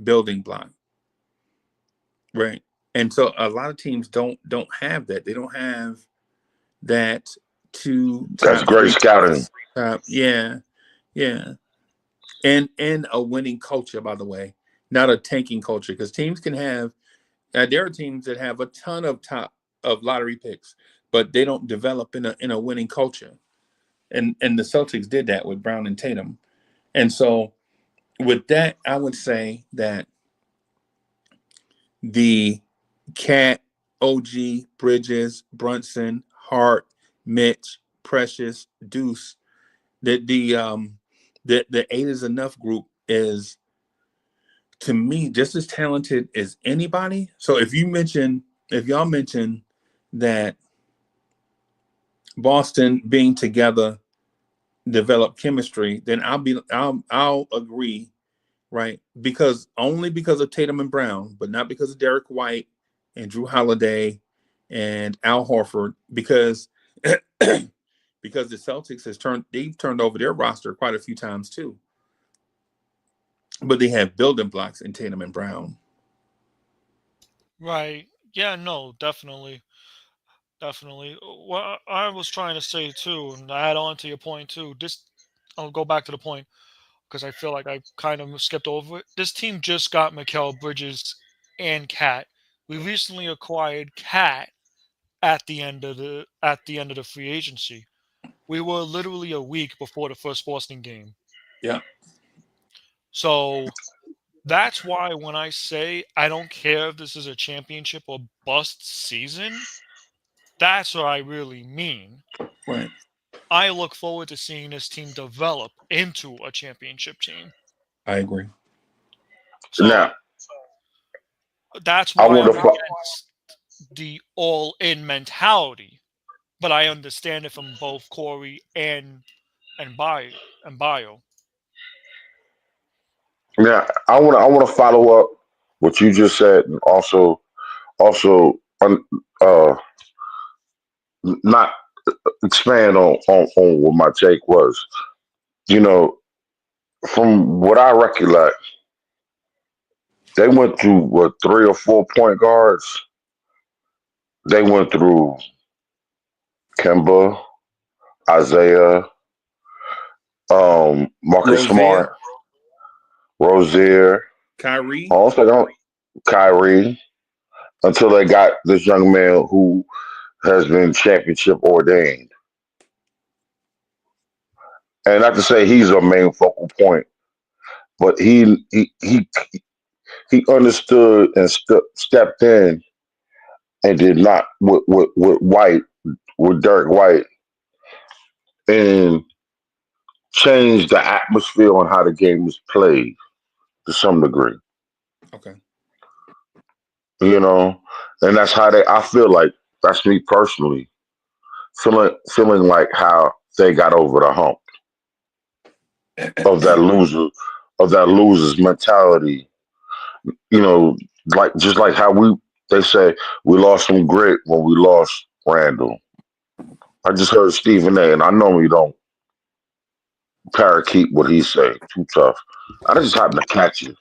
building block. Right? And so a lot of teams don't have that. They don't have that 2 That's top great 3 scouting. picks. Yeah. Yeah. And a winning culture, by the way, not a tanking culture, because teams can have there are teams that have a ton of lottery picks, but they don't develop in a winning culture. And the Celtics did that with Brown and Tatum. And so with that, I would say that the Cat, OG, Bridges, Brunson, Hart, Mitch, Precious, Deuce, that the Eight is Enough group is, to me, just as talented as anybody. So if y'all mention that Boston being together develop chemistry, then I'll agree, right? Because only because of Tatum and Brown, but not because of Derek White and Drew Holiday and Al Horford, because because the Celtics they've turned over their roster quite a few times too. But they have building blocks in Tatum and Brown. Right. Yeah, no, definitely. Definitely. What I was trying to say too, and add on to your point too, I'll go back to the point because I feel like I kind of skipped over it. This team just got Mikal Bridges and Cat. We recently acquired Cat at the end of the free agency. We were literally a week before the first Boston game. Yeah. So that's why when I say I don't care if this is a championship or bust season, that's what I really mean. Right. I look forward to seeing this team develop into a championship team. I agree. So Now, that's I why want I'm to. against the all-in mentality. But I understand it from both Corey and Bio. Yeah, I want to follow up what you just said, and also uh, not expand on what my take was. You know, from what I recollect, they went through what 3 or 4 point guards. They went through Kemba, Isaiah, Marcus Rozier, Smart, Rozier, Kyrie. also Kyrie, until they got this young man who has been championship ordained. And not to say he's a main focal point, but he understood and stepped in and did not with Derek White, and changed the atmosphere on how the game is played to some degree. Okay. You know, and that's how they. I feel like that's me personally feeling like how they got over the hump of that loser's mentality. You know, like just like how they say we lost some grit when we lost Randall. I just heard Stephen A. and I normally don't parakeet what he say. Too tough. I just happened to catch it,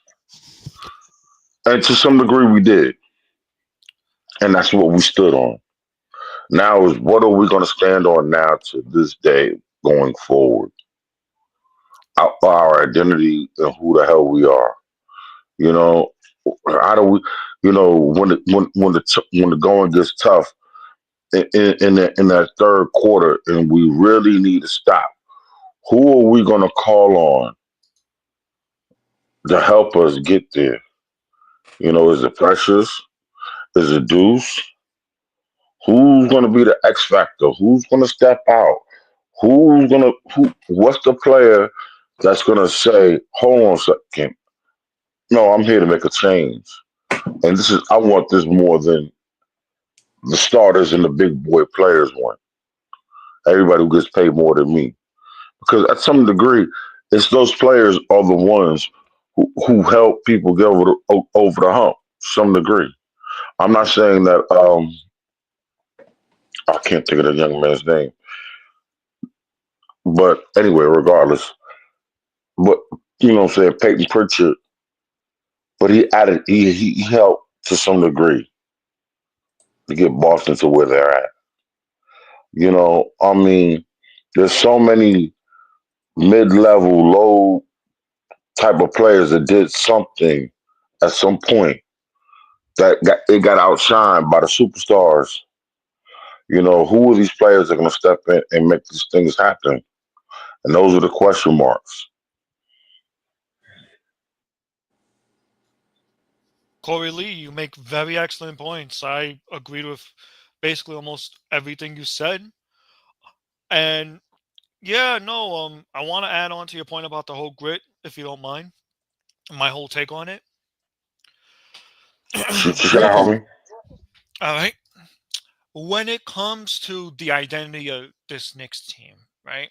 and to some degree we did, and that's what we stood on. Now is what are we going to stand on now to this day going forward? Our identity and who the hell we are. You know, how do we? You know, when the going gets tough in that third quarter, and we really need to stop. Who are we going to call on to help us get there? You know, is it Precious? Is it Deuce? Who's going to be the X factor? Who's going to step out? What's the player that's going to say, hold on a second. No, I'm here to make a change. And I want this more than the starters and the big boy players want. Everybody who gets paid more than me. Because at some degree, it's those players are the ones who help people get over the hump to some degree. I'm not saying that, I can't think of the young man's name. But anyway, regardless. But, you know what I'm saying, Peyton Pritchard, but he helped to some degree to get Boston to where they're at. You know, I mean, there's so many mid-level, low type of players that did something at some point that got outshined by the superstars. You know, who are these players that are going to step in and make these things happen? And those are the question marks. Corey Lee, you make very excellent points. I agreed with basically almost everything you said. And yeah, no, I want to add on to your point about the whole grit, if you don't mind. My whole take on it. Shoot your shot, Grit. homie. All right. When it comes to the identity of this Knicks team, right?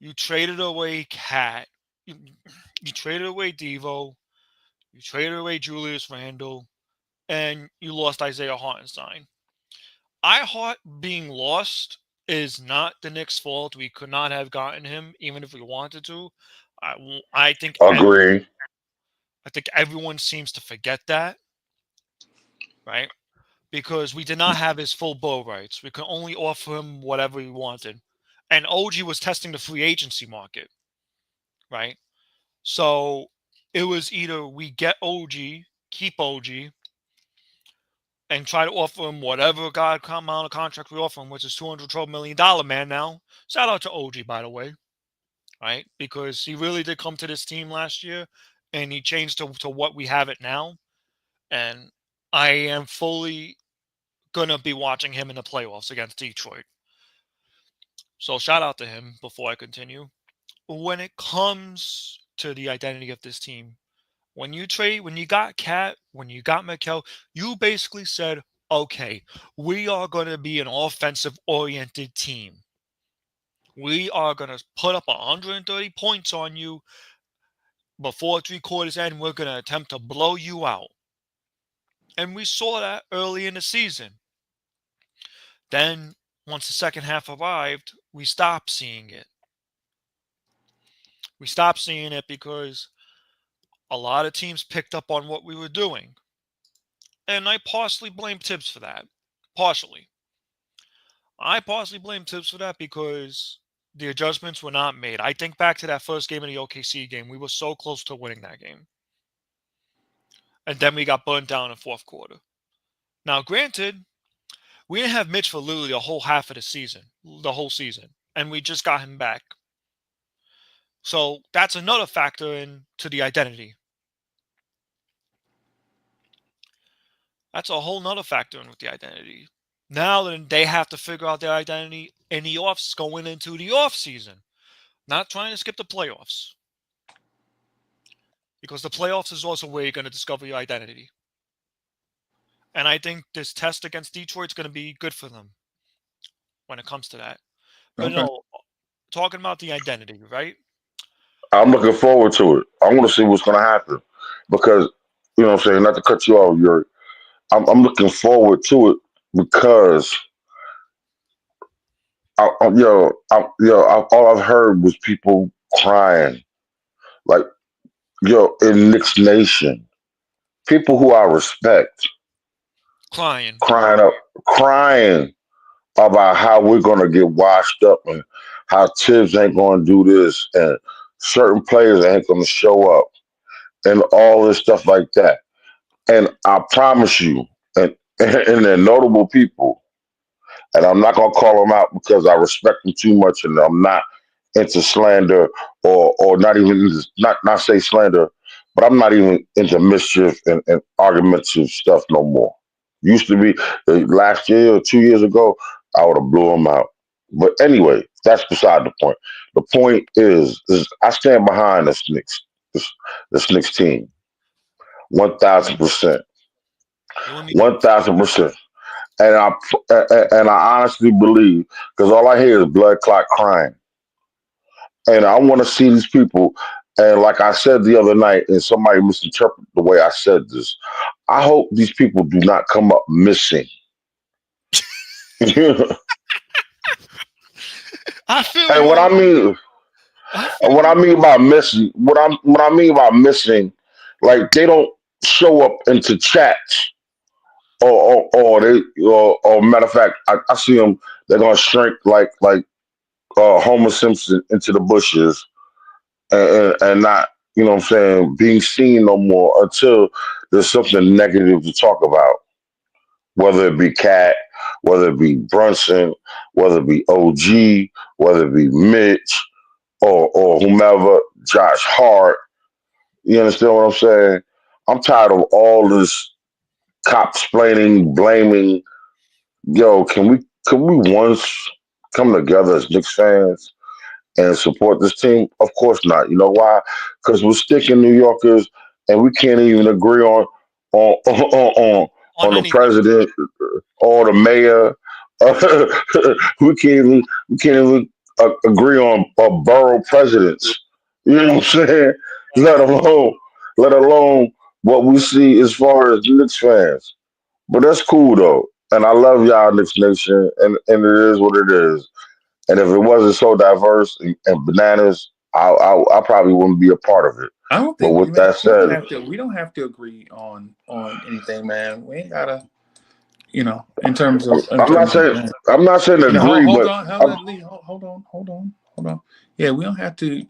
You traded away Cat. You, you traded away Devo. You traded away Julius Randle, and you lost Isaiah Hartenstein. Hart being lost is not the Knicks' fault. We could not have gotten him, even if we wanted to. I think Agree. everyone seems to forget that, right? Because we did not have his full bill rights. We could only offer him whatever we wanted. And OG was testing the free agency market, right? So it was either we get OG, keep OG, and try to offer him whatever God amount of contract we offer him, which is $212 million man now. Shout out to OG, by the way, right? Because he really did come to this team last year, and he changed to what we have it now. And I am fully going to be watching him in the playoffs against Detroit. So shout out to him before I continue. When it comes to the identity of this team, when you got Cat, when you got Mikal, you basically said, okay, we are going to be an offensive-oriented team. We are going to put up 130 points on you before 3 quarters end. We're going to attempt to blow you out. And we saw that early in the season. Then, once the second half arrived, we stopped seeing it. We stopped seeing it because a lot of teams picked up on what we were doing. And I partially blame Tibbs for that. Partially. I partially blame Tibbs for that because the adjustments were not made. I think back to that first game of the OKC game. We were so close to winning that game. And then we got burnt down in fourth quarter. Now, granted, we didn't have Mitch for literally the whole half of the season. The whole season. And we just got him back. So that's another factor into the identity. That's a whole nother factor in with the identity. Now then they have to figure out their identity in the going into the off season. Not trying to skip the playoffs. Because the playoffs is also where you're going to discover your identity. And I think this test against Detroit is going to be good for them when it comes to that. But no, talking about the identity, right? I'm looking forward to it. I want to see what's going to happen because, you know what I'm saying, not to cut you off, I'm looking forward to it because, all I've heard was people crying, like, in Knicks Nation, people who I respect, Crying. crying about how we're going to get washed up and how Tibbs ain't going to do this and certain players ain't going to show up and all this stuff like that. And I promise you, and they're notable people, and I'm not gonna call them out because I respect them too much, and I'm not into slander or not even not say slander, but I'm not even into mischief and argumentative stuff no more. Used to be last year or 2 years ago, I would have blew them out. But anyway, that's beside the point. The point is I stand behind this Knicks team, 1,000%. 1,000%. And I honestly believe because all I hear is blood clot crying, and I want to see these people. And like I said the other night, and somebody misinterpreted the way I said this. I hope these people do not come up missing. I feel And you. what I mean by missing, what I mean by missing, like they don't show up into chats. Or matter of fact, I see them. They're gonna shrink like Homer Simpson into the bushes and not, you know what I'm saying, being seen no more until there's something negative to talk about. Whether it be Cat, whether it be Brunson, whether it be OG, whether it be Mitch or whomever, Josh Hart. You understand what I'm saying? I'm tired of all this cop explaining, blaming. Yo, can we once come together as Knicks fans and support this team? Of course not. You know why? Because we're sticking New Yorkers, and we can't even agree on on the anything. president or the mayor. We can't even agree on borough presidents. You know what I'm saying? Let alone let alone what we see as far as Knicks fans. But that's cool though, and I love y'all Knicks Nation, and it is what it is. And if it wasn't so diverse and bananas, I probably wouldn't be a part of it. I don't But think with man, that said, we don't have to agree on anything, man. We ain't gotta, in terms of that. I'm not saying agree, Hold but on, I'm, Lee, hold on. Yeah, we don't have to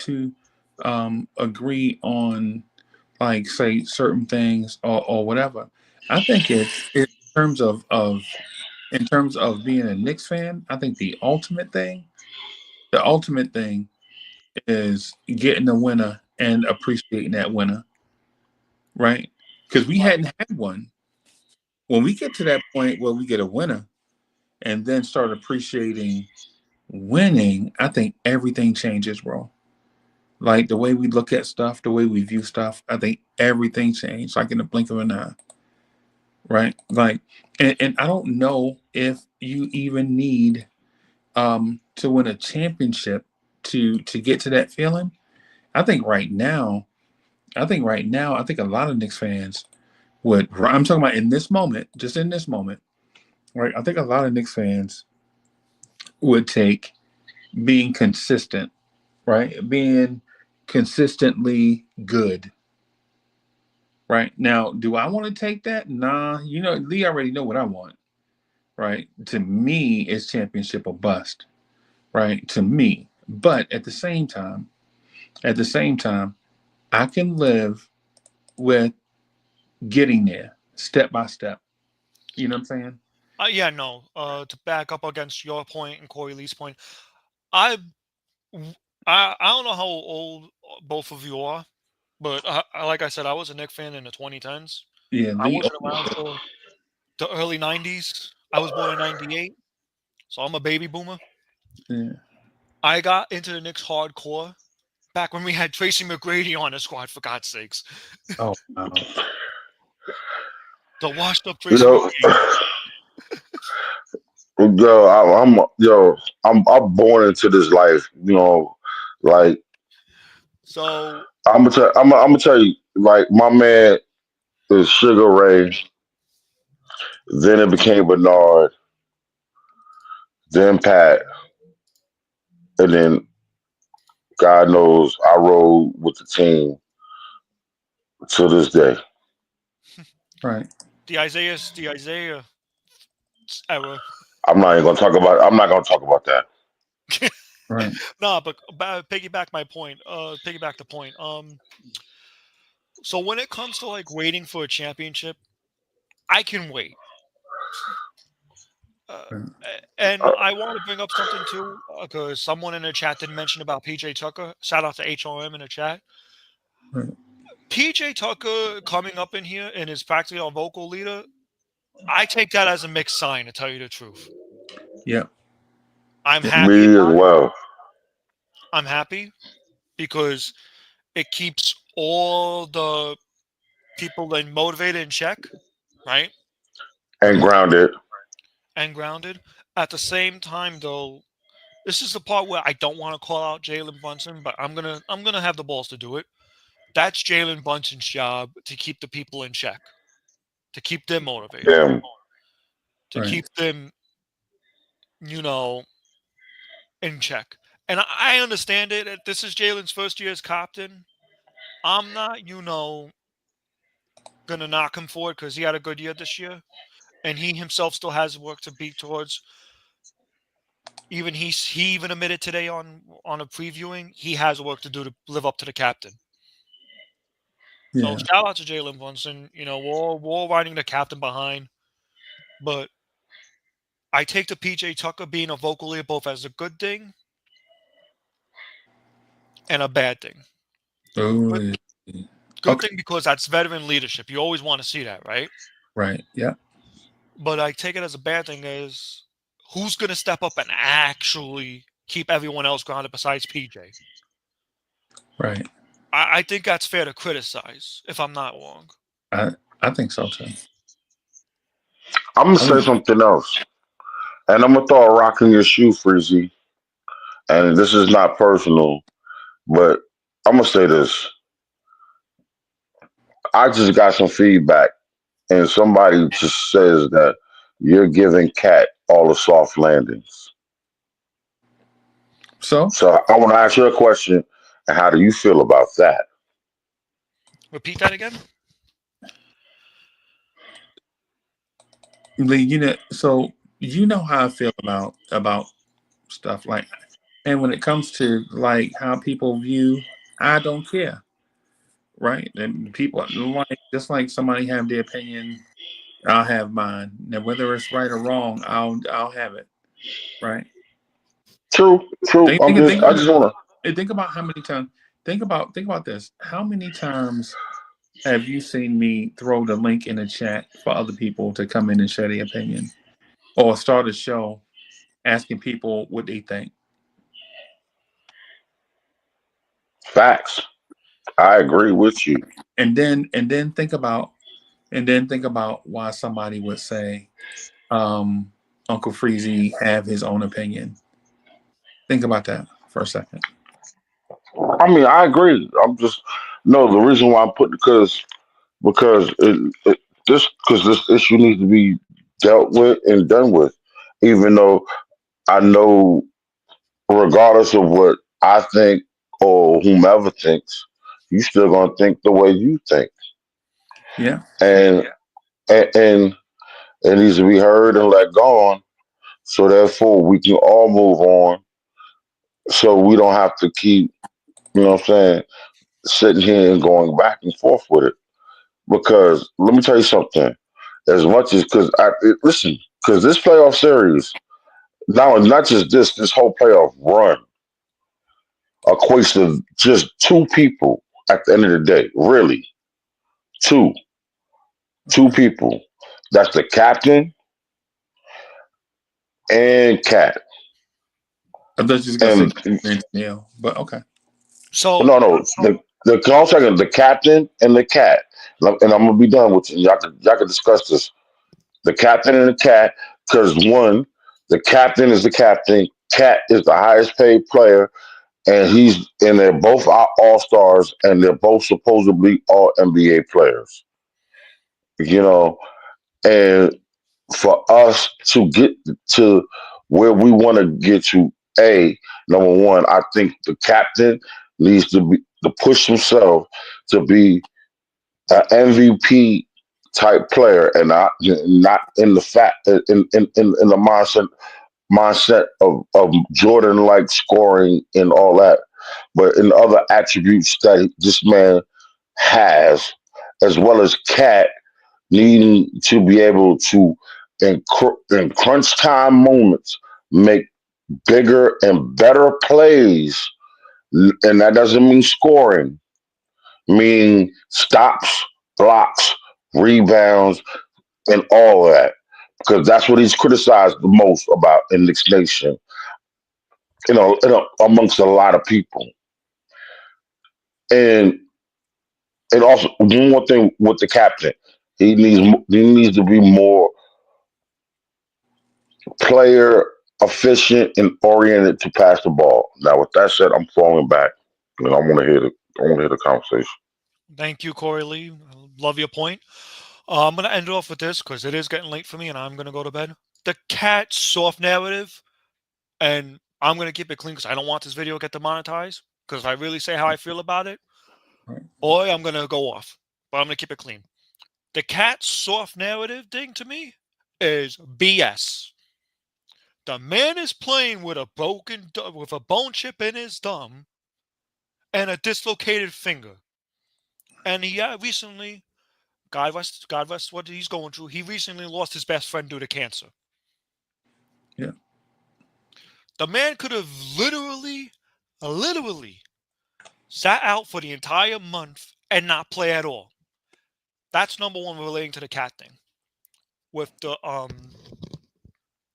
agree on, like, say, certain things or whatever. I think it's in terms of being a Knicks fan. I think the ultimate thing is getting the winner and appreciating that winner, right? Because we hadn't had one. When we get to that point where we get a winner and then start appreciating winning, I think everything changes, bro. Like the way we look at stuff, the way we view stuff, I think everything changed, like in the blink of an eye, right? Like, and I don't know if you even need to win a championship to get to that feeling. I think right now, I think a lot of Knicks fans would. I'm talking about in this moment, just in this moment, right? I think a lot of Knicks fans would take being consistent, right? Being consistently good, right? Now, do I want to take that? Nah, Lee already know what I want, right? To me, it's championship or bust, right? To me. But at the same time, I can live with getting there step by step. You know what I'm saying? Yeah, no. To back up against your point and Corey Lee's point, I I don't know how old both of you are, but like I said, I was a Knicks fan in the 2010s. Yeah, I Lee. wasn't around till the early 90s. I was born in 98, so I'm a baby boomer. Yeah. I got into the Knicks hardcore back when we had Tracy McGrady on the squad, for God's sakes. Oh, wow. The washed up you Tracy know, McGrady. I'm born into this life. Like So I'm gonna tell you, like my man is Sugar Ray. Then it became Bernard, then Pat, and then God knows I rode with the team to this day. Right. the Isaiah era. I'm not gonna talk about that. Right. No, but piggyback my point. Piggyback the point. So when it comes to like waiting for a championship, I can wait. Uh, Right. and Uh, I want to bring up something too, because someone in the chat did mention about PJ Tucker. Shout out to HRM in the chat. Right. PJ Tucker coming up in here and is practically our vocal leader. I take that as a mixed sign, to tell you the truth. Yep. I'm Yep. happy Me as about it. well, I'm happy because it keeps all the people then motivated in check, right? and grounded. And grounded. At the same time, though, this is the part where I don't want to call out Jalen Brunson, but I'm gonna have the balls to do it. That's Jalen Brunson's job to keep the people in check, to keep them motivated, Damn. to Right. keep them, you know, in check. And I understand it. This is Jalen's first year as captain. I'm not, gonna knock him for it because he had a good year this year, and he himself still has work to beat towards. Even he even admitted today on a previewing he has work to do to live up to the captain. So Yeah. shout out to Jalen Brunson. We're all riding the captain behind, but I take the PJ Tucker being a vocal leader both as a good thing and a bad thing. Oh, Good, yeah. good Okay. thing because that's veteran leadership. You always want to see that, right? Right. Yeah. But I take it as a bad thing as who's going to step up and actually keep everyone else grounded besides PJ? Right. I think that's fair to criticize, if I'm not wrong. I think so too. I'm gonna say something else, and I'm gonna throw a rock in your shoe, Freezy. And this is not personal, but I'm gonna say this. I just got some feedback, and somebody just says that you're giving Cat all the soft landings. So So I want to ask you a question, and how do you feel about that? Repeat that again? Lee, so you know how I feel about stuff like, and when it comes to like how people view, I don't care, right? And people like just like somebody have their opinion, I'll have mine. Now whether it's right or wrong, I'll have it, right? True, true. Think think think I just want think about how many times. Think about this. How many times have you seen me throw the link in the chat for other people to come in and share their opinion, or start a show asking people what they think? to facts. I agree with you. And then think about why somebody would say Uncle Freezy have his own opinion. Think about that for a second. I mean, I agree. I'm just no. The reason why I'm putting because this issue needs to be dealt with and done with. Even though I know, regardless of what I think or whomever thinks, you still gonna think the way you think, Yeah. and and it needs to be heard and let go on. So therefore, we can all move on. So we don't have to keep, what I'm saying, sitting here and going back and forth with it. Because let me tell you something. As much as listen, because this playoff series, now not just this whole playoff run equates to just two people at the end of the day. Really, two, two Okay. people. That's the captain and Cat. I thought you was gonna say And Neil, but okay. So, no, the hold on a second, the captain and the Cat. And I'm gonna be done with you. Y'all can discuss this. The captain and the Cat, because one, the captain is the captain. Cat is the highest paid player, and they're both all stars, and they're both supposedly all NBA players. You know, and for us to get to where we want to get to, number one, I think the captain needs to push himself to be an MVP type player, and not in the fact in the mindset of Jordan like scoring and all that, but in other attributes that this man has, as well as Cat needing to be able to in crunch time moments make bigger and better plays, and that doesn't mean scoring, meaning stops, blocks, rebounds, and all of that. Because that's what he's criticized the most about in Knicks Nation, amongst a lot of people. And also one more thing with the captain, he needs to be more player efficient and oriented to pass the ball. Now, with that said, I'm falling back, and I want to hear the conversation. thank you, Corey Lee. I love your point. I'm going to end off with this because it is getting late for me and I'm going to go to bed. The Cat soft narrative, and I'm going to keep it clean because I don't want this video to get demonetized. Because if I really say how I feel about it, Right. boy, I'm going to go off. But I'm going to keep it clean. The Cat soft narrative thing to me is BS. The man is playing with with a bone chip in his thumb and a dislocated finger. And he recently, God rest what he's going through. He recently lost his best friend due to cancer. Yeah. The man could have literally sat out for the entire month and not play at all. That's number one relating to the Cat thing. With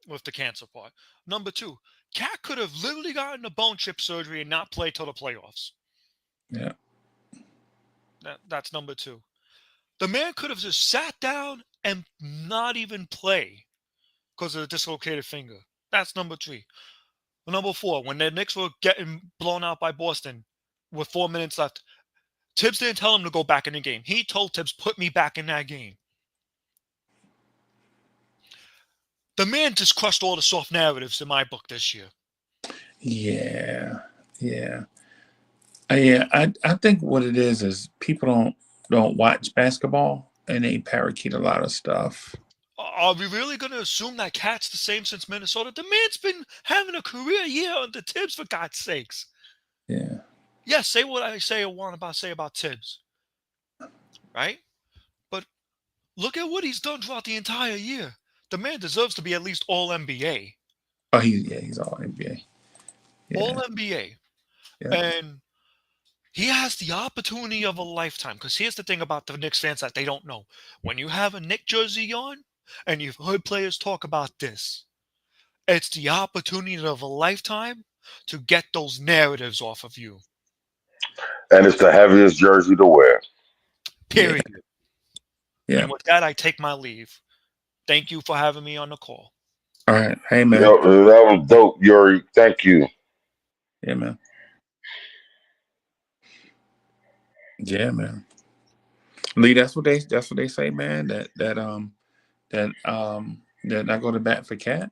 with the cancer part. Number two, Cat could have literally gotten a bone chip surgery and not play till the playoffs. Yeah. That's number two. The man could have just sat down and not even play because of the dislocated finger. That's number three. Number four, when the Knicks were getting blown out by Boston with 4 minutes left, Tibbs didn't tell him to go back in the game. He told Tibbs, put me back in that game. The man just crushed all the soft narratives in my book this year. Yeah. I think what it is people don't watch basketball and they parakeet a lot of stuff. Are we really going to assume that Cat's the same since Minnesota? The man's been having a career year under Tibbs, for God's sakes. Yeah. Yes, say what I want about Tibbs. Right? But look at what he's done throughout the entire year. The man deserves to be at least all NBA. Oh, he's all NBA. Yeah. All NBA. Yeah. And he has the opportunity of a lifetime. Because here's the thing about the Knicks fans that they don't know. When you have a Knick jersey on, and you've heard players talk about this, it's the opportunity of a lifetime to get those narratives off of you. And it's the heaviest jersey to wear. Period. Yeah. And with that, I take my leave. Thank you for having me on the call. All right. Hey, man. Yo, that was dope, Yuri. Thank you. Yeah, man. Yeah, man. Lee, that's what they say, man. That I go to bat for Cat.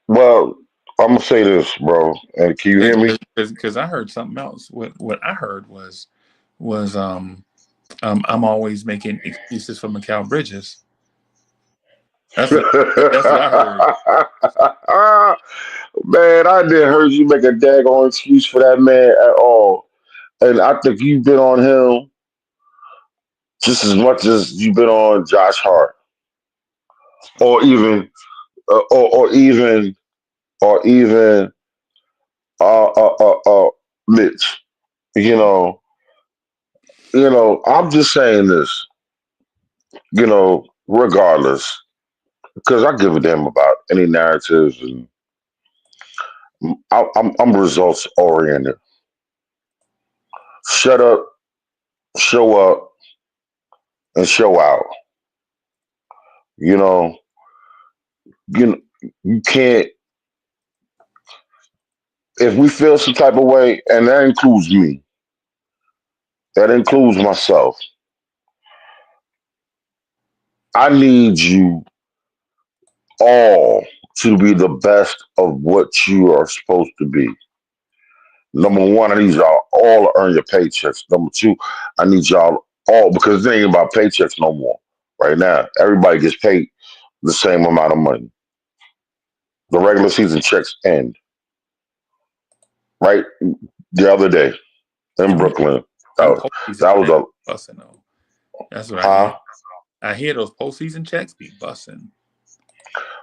Well, I'm gonna say this, bro. And can you hear me? Because I heard something else. What I heard was I'm always making excuses for Mikal Bridges. That's what I heard. Man, I didn't heard you make a daggone excuse for that man at all. And I think you've been on him just as much as you've been on Josh Hart, or even Mitch. You know. I'm just saying this. Regardless, because I give a damn about any narratives, and I'm results oriented. Shut up, show up, and show out. You can't. If we feel some type of way, and that includes me, that includes myself, I need you all to be the best of what you are supposed to be. Number one, I need y'all all to earn your paychecks. Number two, I need y'all all, because it ain't about paychecks no more. Right now, everybody gets paid the same amount of money. The regular season checks end. Right? The other day in Brooklyn. That was a busting though. That's what I hear. I hear those postseason checks be busting.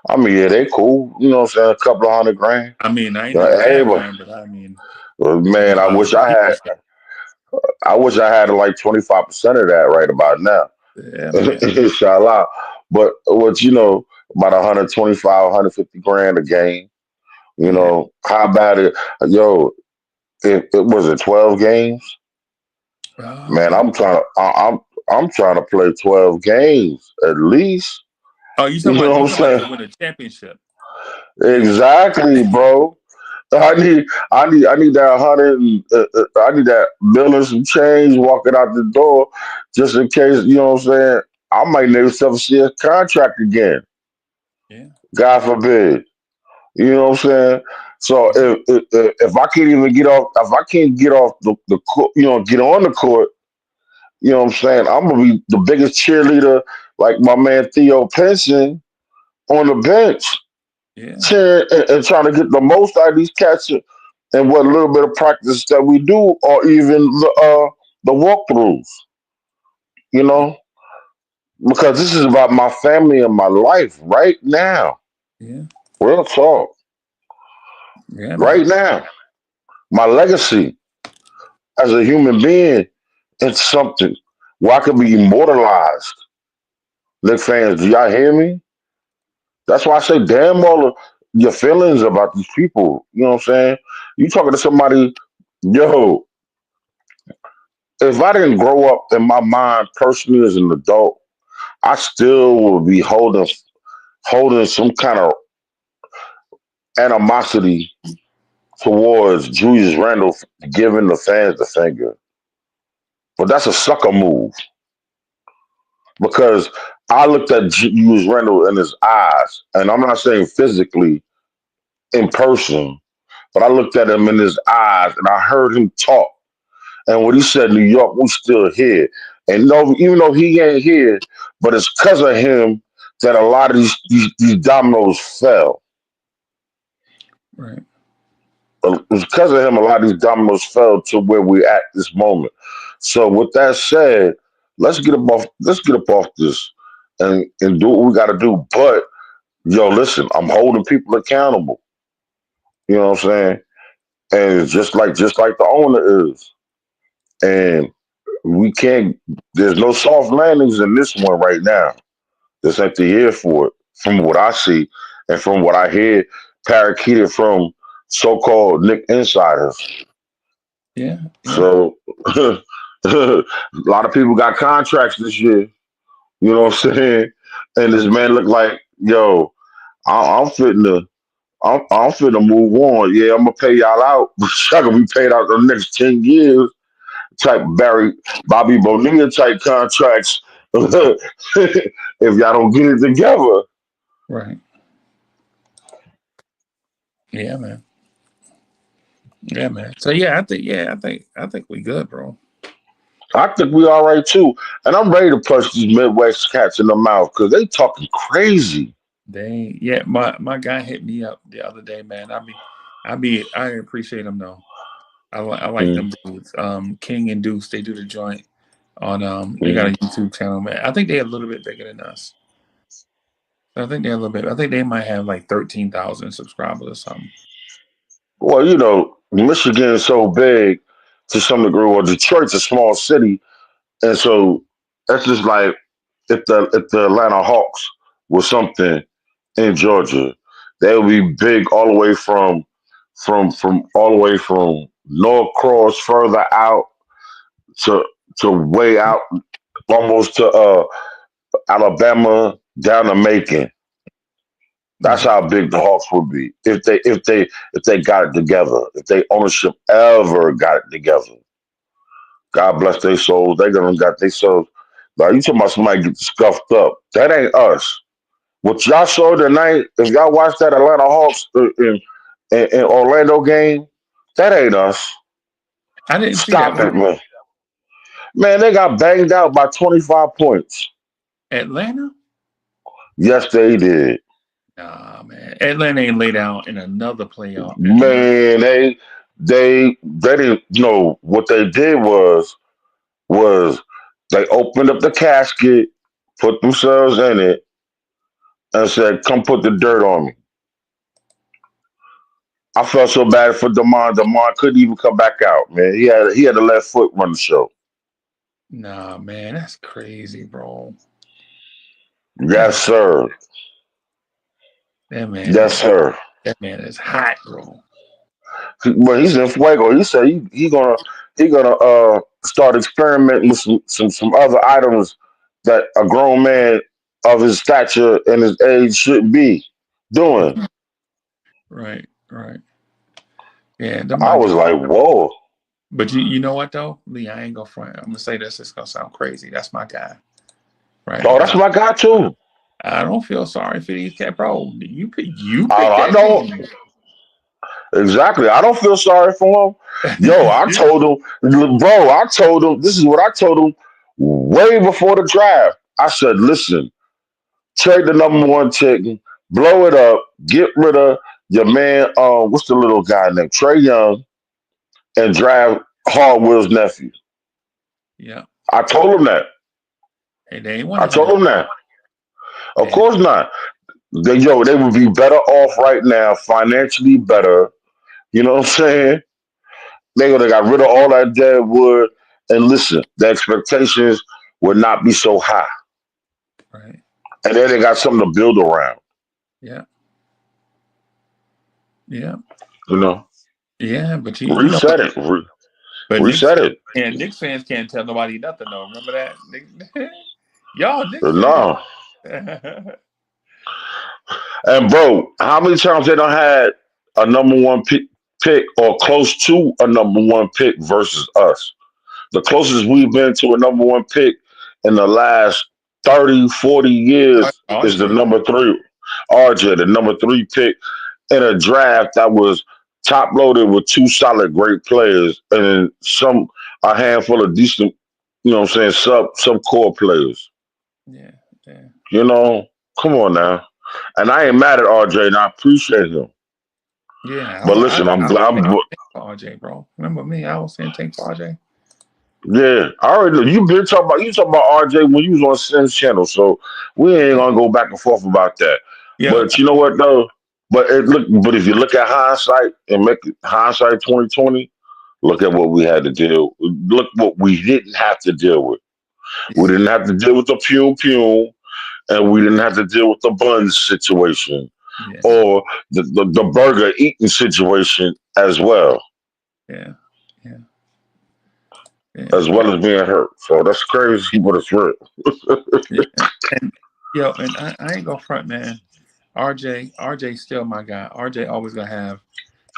I mean, yeah, they cool. You know what I'm saying? A couple of $100,000. I mean, I ain't but I mean, man, I wish I had like 25% of that right about now. Yeah, inshallah. But what about 125, 150 grand a game. How about it? Yo, it was it 12 games? Man, I'm trying to play 12 games at least. Oh, you talking about to win a championship? Exactly, bro. I need that 100. I need that bill and some change walking out the door, just in case. You know what I'm saying? I might never see a contract again. Yeah. God forbid. You know what I'm saying? So if I can't even get off, the court, get on the court, you know what I'm saying? I'm gonna be the biggest cheerleader, like my man Theo Penson, on the bench. Yeah. And trying to get the most out of these cats and what little bit of practice that we do, or even the walkthroughs, because this is about my family and my life right now. Yeah. Real talk. Yeah. Right now, my legacy as a human being, it's something where I could be immortalized. Knicks fans, do y'all hear me? That's why I say, damn all of your feelings about these people. You know what I'm saying? You talking to somebody, yo, if I didn't grow up in my mind personally as an adult, I still would be holding some kind of animosity towards Julius Randle giving the fans the finger. But that's a sucker move because I looked at Julius Randle in his eyes, and I'm not saying physically in person, but I looked at him in his eyes and I heard him talk. And what he said, New York, we still here. And no, even though he ain't here, but it's because of him that a lot of these dominoes fell. Right. It's because of him a lot of these dominoes fell to where we're at this moment. So with that said, let's get up off this and do what we gotta do. But yo, listen, I'm holding people accountable. You know what I'm saying? And it's just like the owner is. And we can't there's no soft landings in this one right now. This ain't the year for it, from what I see and from what I hear parakeeted from so-called Nick insiders. Yeah. Yeah. So a lot of people got contracts this year. You know what I'm saying? And this man looked like, yo, I'm fitting to I'm finna move on. Yeah, I'm gonna pay y'all out. Y'all gonna be paid out the next 10 years. Type Bobby Bonilla type contracts. If y'all don't get it together. Right. Yeah, man. Yeah, man. So I think we good, bro. I think we all right too. And I'm ready to punch these Midwest cats in the mouth because they talking crazy. My guy hit me up the other day, man. I appreciate him though. I like Mm, them dudes. King and Deuce, they do the joint on they got a mm. YouTube channel, man. I think they're a little bit bigger than us. I think they're a little bit. I think they might have like 13,000 subscribers or something. Well, Michigan is so big to some degree. Well, Detroit's a small city, and so that's just like if the Atlanta Hawks was something in Georgia, they would be big all the way from all the way from Norcross further out to way out almost to Alabama down to Macon. That's Right. how big the Hawks would be if they got it together. If they ownership ever got it together. God bless their souls. They gonna got their souls. Like you talking about somebody get scuffed up. That ain't us. What y'all saw tonight, if y'all watched that Atlanta Hawks in Orlando game, that ain't us. I didn't see that. Stop What it, man. Man, they got banged out by 25 points. Atlanta? Yes, they did. Nah, man. Atlanta ain't laid out in another playoff. Atlanta. Man, they didn't know what they did was they opened up the casket, put themselves in it, and said, "Come put the dirt on me." I felt so bad for Demond. Demond couldn't even come back out, man. He had the left foot run the show. Nah, man, that's crazy, bro. Yes, That's sir. that man Yes, is sir. that man is hot, bro. But he's in fuego. He said he gonna start experimenting with some other items that a grown man of his stature and his age should be doing. Right, right. Yeah, them I my was guy. like, whoa. But you know what though, Lee? I ain't gonna front. I'm gonna say this. It's gonna sound crazy. That's my guy, right? Oh, But that's my guy too. I don't feel sorry for these cat, bro. You pick I that don't team. exactly. I don't feel sorry for him. Yo, I told him, this is what I told him way before the draft. I said, listen, trade the number one chicken, blow it up, get rid of your man, what's the little guy named Trey Young, and draft Hard Will's nephew. Yeah, I told him that. and they ain't want I to hear told it. him that. Of And course not. They would be better off right now, financially better. You know what I'm saying? They would have got rid of all that dead wood. And listen, the expectations would not be so high. right, And then they got something to build around. Yeah. Yeah. You know, Yeah. But you know, reset it. but Reset it. Knicks fans can't tell nobody nothing though. Remember that? Y'all Knicks fans. No. And bro, how many times they done had a number one pick or close to a number one pick versus us? The closest we've been to a number one pick in the last 30, 40 years is the RJ. number three, RJ, the number three pick in a draft that was top loaded with two solid great players and a handful of decent, you know what I'm saying, some core players. Yeah. Yeah. You know, come on now. And I ain't mad at RJ and I appreciate him. Yeah. But listen, I was saying tank for RJ, bro. Remember me? I was saying tank for RJ. yeah, I already know. You talking about RJ when you was on Sim's channel, so we ain't gonna go back and forth about that. Yeah. But you know what though? But if you look at hindsight and make hindsight 2020, look at what we had to deal. Look what we didn't have to deal with. We didn't have to deal with the Pume Pume, and we didn't have to deal with the buns situation Yeah. or the burger eating situation as well, Yeah. Yeah. Yeah. as well as being hurt. So that's crazy, but it's real. Yeah. And and I ain't gonna front, man. RJ still my guy. RJ always gonna have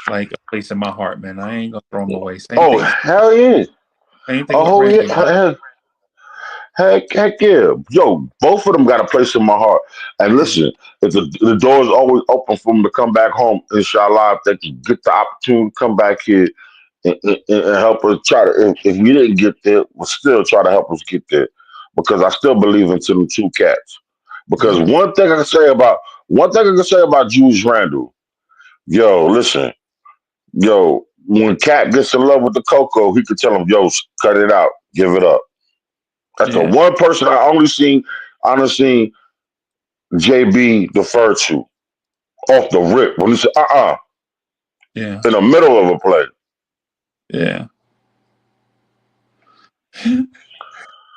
like a place in my heart, man. I ain't gonna throw him away. Oh hell yeah! Same thing with Oh Reggie, man. yeah! Heck yeah. Yo, both of them got a place in my heart. And Yeah. listen, if the door is always open for them to come back home, inshallah, if they can get the opportunity to come back here and help us try to, if we didn't get there, we'll still try to help us get there. Because I still believe into the two cats. Because Yeah. one thing I can say about Julius Randle, yo, listen, yo, when Cat gets in love with the cocoa, he could tell him, yo, cut it out, give it up. That's the Yeah. one person honestly JB deferred to off the rip when he said, Yeah. in the middle of a play. Yeah.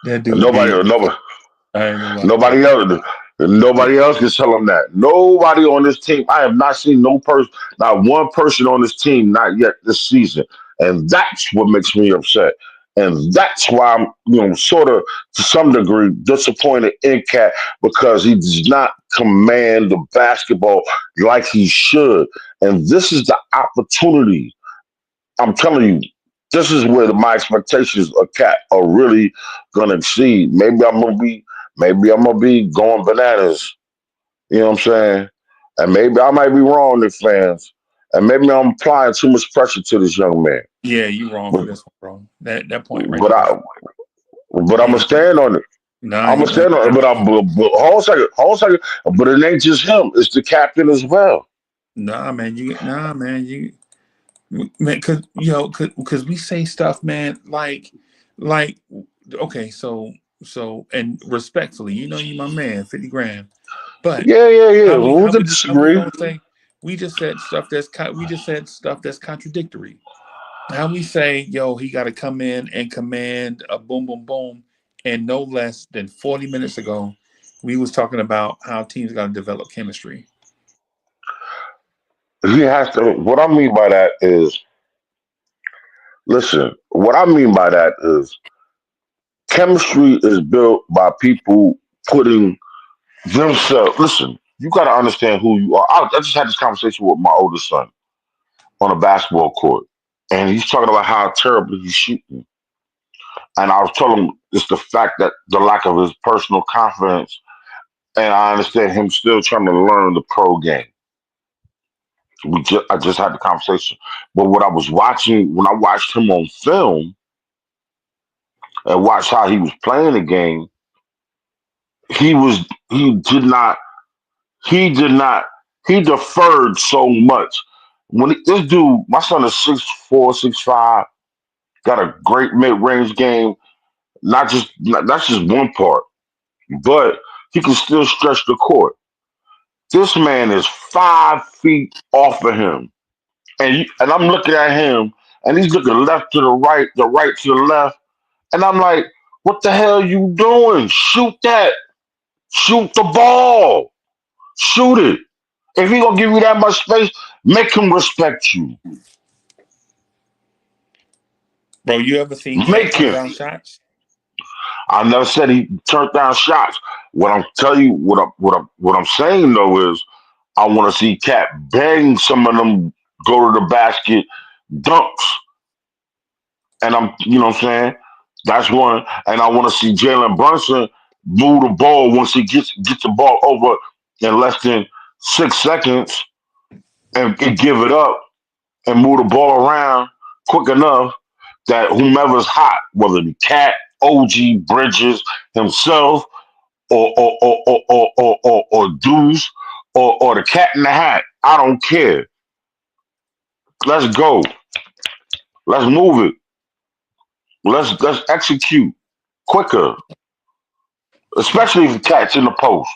That And dude be I ain't gonna lie, bro. nobody else, nobody else can tell him that. Nobody on this team. I have not seen not one person on this team, not yet this season. And that's what makes me upset. And that's why I'm, sort of to some degree disappointed in Cat because he does not command the basketball like he should. And this is the opportunity. I'm telling you, this is where my expectations of Cat are really gonna exceed. Maybe I'm gonna be going bananas. You know what I'm saying? And maybe I might be wrong, the fans. And maybe I'm applying too much pressure to this young man. Yeah, you wrong for But this one, bro. That point right but there. I'm Yeah, gonna stand on it. nah, I'm gonna you stand on it. But hold on a second. But it ain't just him. It's the captain as well. nah, man, man, cause we say stuff, man, like, okay, and respectfully, you my man, 50 grand, but Yeah. how we Who how could we how we disagree? gonna say we just said stuff that's contradictory. How we say, yo, he got to come in and command a boom, boom, boom, and no less than 40 minutes ago, we was talking about how teams got to develop chemistry. He has to. What I mean by that is, listen. What I mean by that is, chemistry is built by people putting themselves. Listen, you got to understand who you are. I just had this conversation with my oldest son on a basketball court, and he's talking about how terribly he's shooting. And I was telling him it's the fact that the lack of his personal confidence, and I understand him still trying to learn the pro game. I just had the conversation, but what I was watching when I watched him on film and watched how he was playing the game, he did not he did not he deferred so much. This dude, my son is 6'4", 6'5", got a great mid range game. That's just one part, but he can still stretch the court. This man is 5 feet off of him, and I'm looking at him, and he's looking left to the right to the left, and I'm like, "What the hell you doing? Shoot that! Shoot the ball! Shoot it!" If he gonna give you that much space, make him respect you. Bro, you ever seen Cat Make turn him. down shots? I never said he turned down shots. What I'm telling you, what I'm saying though is, I want to see Cat bang some of them, go to the basket, dunks, and you know what I'm saying. That's one, and I want to see Jalen Brunson move the ball once he gets the ball over in less than 6 seconds and give it up and move the ball around quick enough that whomever's hot, whether it be Cat, OG, Bridges, himself, or Deuce, or the Cat in the Hat, I don't care. Let's go. Let's move it. Let's execute quicker, especially if the Cat's in the post,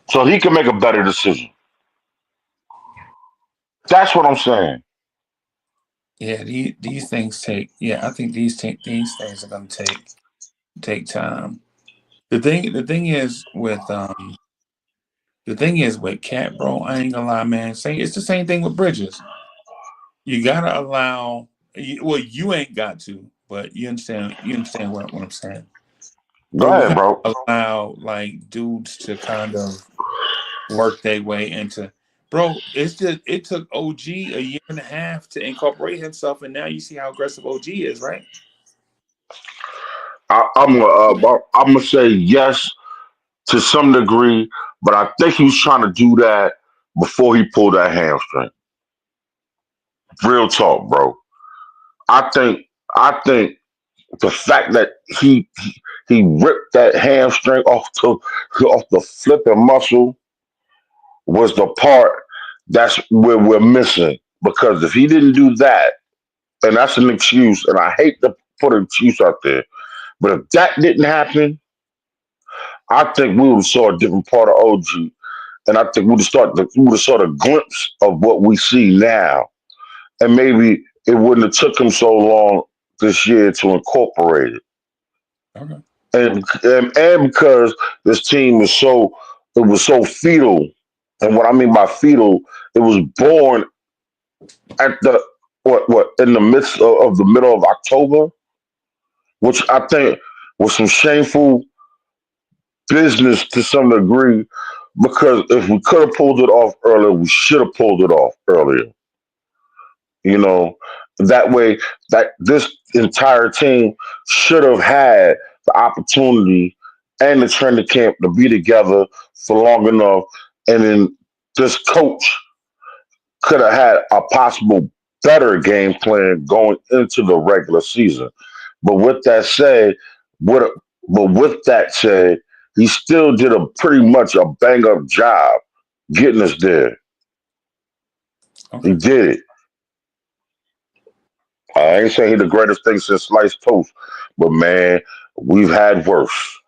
so he can make a better decision. That's what I'm saying. Yeah, these things take. Yeah, I think these things are gonna take time. The thing is with Cat, bro. I ain't gonna lie, man. Say it's the same thing with Bridges. You gotta allow. Well, you ain't got to, but you understand. You understand what I'm saying, Go bro. We ahead, have bro. to allow like dudes to kind of work their way into. Bro, it's just it took OG a year and a half to incorporate himself, and now you see how aggressive OG is, right? I'm gonna say yes to some degree, but I think he was trying to do that before he pulled that hamstring. Real talk, bro. I think the fact that he ripped that hamstring off the flipping muscle was the part that's where we're missing. Because if he didn't do that, and that's an excuse, and I hate to put an excuse out there, but if that didn't happen, I think we would have saw a different part of OG, and I think we would have saw the glimpse of what we see now, and maybe it wouldn't have took him so long this year to incorporate it, Okay. and because this team was so fetal, and what I mean by fetal, it was born at the what in the midst of the middle of October, which I think was some shameful business to some degree, because if we could have pulled it off earlier, we should have pulled it off earlier. You know, that way that this entire team should have had the opportunity and the training camp to be together for long enough, and then this coach could have had a possible better game plan going into the regular season. But with that said, what but with that said, he still did a pretty much a bang up job getting us there. He Okay. did it. I ain't saying he the greatest thing since sliced toast, but man, we've had worse.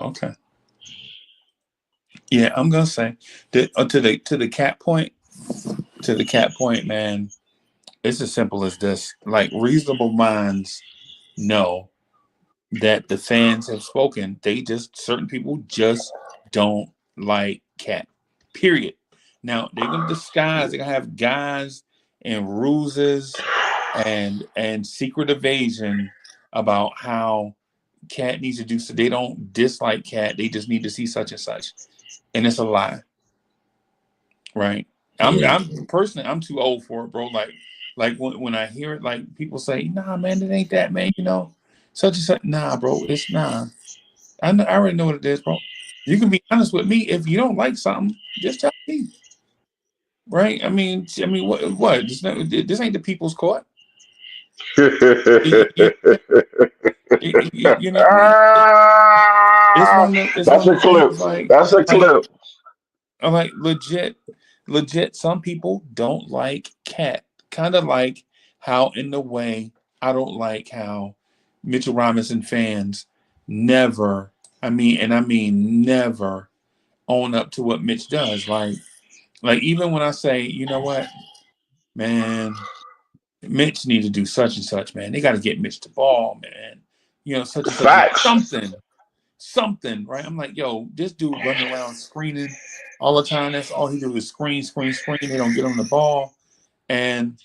Okay. Yeah, I'm gonna say that to the Cat point. To the Cat point, man. It's as simple as this. Like reasonable minds know that the fans have spoken. They just certain people just don't like Cat. Period. Now they're gonna disguise. They're gonna have guys and ruses and secret evasion about how Cat needs to do so. They don't dislike Cat. They just need to see such and such, and it's a lie, right? I'm personally I'm too old for it, bro. Like when I hear it, like people say, "Nah, man, it ain't that, man." You know, such and such. Nah, bro, it's nah. I already know what it is, bro. You can be honest with me. If you don't like something, just tell me, right? I mean, what? This ain't the people's court. You, you, you know what I mean? It's one That's of a the clip. things That's a like clip. like legit. Some people don't like Cat. Kind of like how, in the way, I don't like how Mitchell Robinson fans never. I mean never own up to what Mitch does. Like even when I say, you know what, man, Mitch need to do such and such, man. They got to get Mitch the ball, man. You know, such and such, Facts. something, right? I'm like, yo, this dude running around screening all the time. That's all he do is screen. They don't get on the ball. And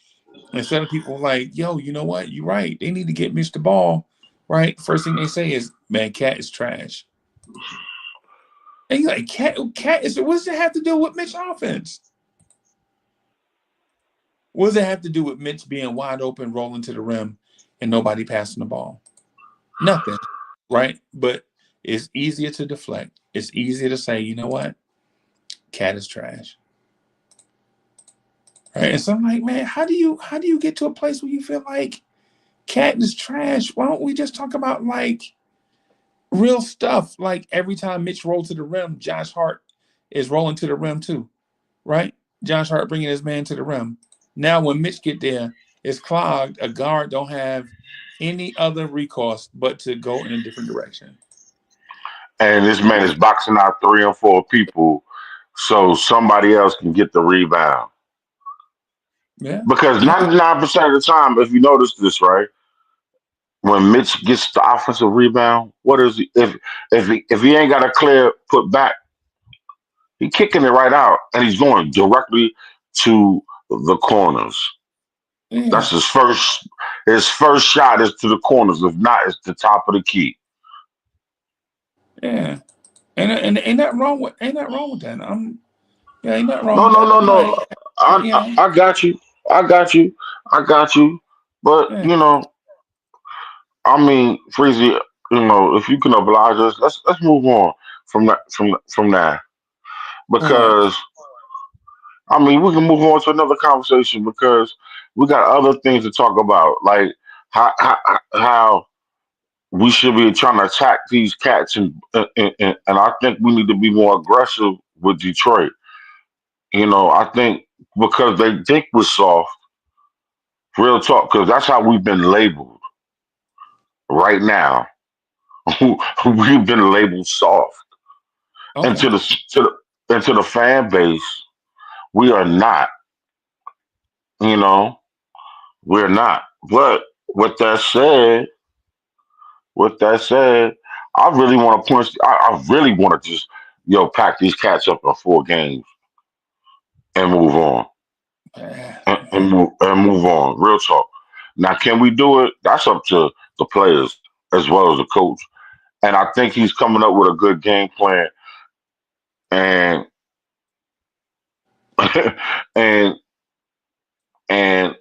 instead of people like, yo, you know what? You're right. They need to get Mitch the ball, right? First thing they say is, man, Cat is trash. And you're like, Cat is, what does it have to do with Mitch offense? What does it have to do with Mitch being wide open, rolling to the rim, and nobody passing the ball? Nothing, right? But it's easier to deflect. It's easier to say, you know what? Cat is trash. Right? And so I'm like, man, how do you get to a place where you feel like Cat is trash? Why don't we just talk about like real stuff? Like every time Mitch rolls to the rim, Josh Hart is rolling to the rim too, right? Josh Hart bringing his man to the rim. Now when Mitch get there, it's clogged. A guard don't have any other recourse but to go in a different direction. And this man is boxing out 3 or 4 people so somebody else can get the rebound. Yeah. Because 99% of the time, if you notice this, right, when Mitch gets the offensive rebound, what is he? If he ain't got a clear put back, he kicking it right out, and he's going directly to the corners. Yeah. That's his first. His first shot is to the corners. If not, it's the top of the key. Yeah. And ain't that wrong with that? Ain't nothing wrong No, with no, that. no, I'm no. like, you know, I got you. I got you. I got you. But yeah. you know, I mean, Freezy, you know, if you can oblige us, let's move on from that All right. because I mean we can move on to another conversation because we got other things to talk about, like how we should be trying to attack these cats, and I think we need to be more aggressive with Detroit. You know, I think because they think we're soft, real talk, because that's how we've been labeled right now. We've been labeled soft, and Okay. to the fan base, we are not. You know, we're not. But with that said, with that said, I really want to punch. I really want to just pack these cats up in 4 games and move on Yeah. and move on. Real talk. Now, can we do it? That's up to the players as well as the coach. And I think he's coming up with a good game plan. And and and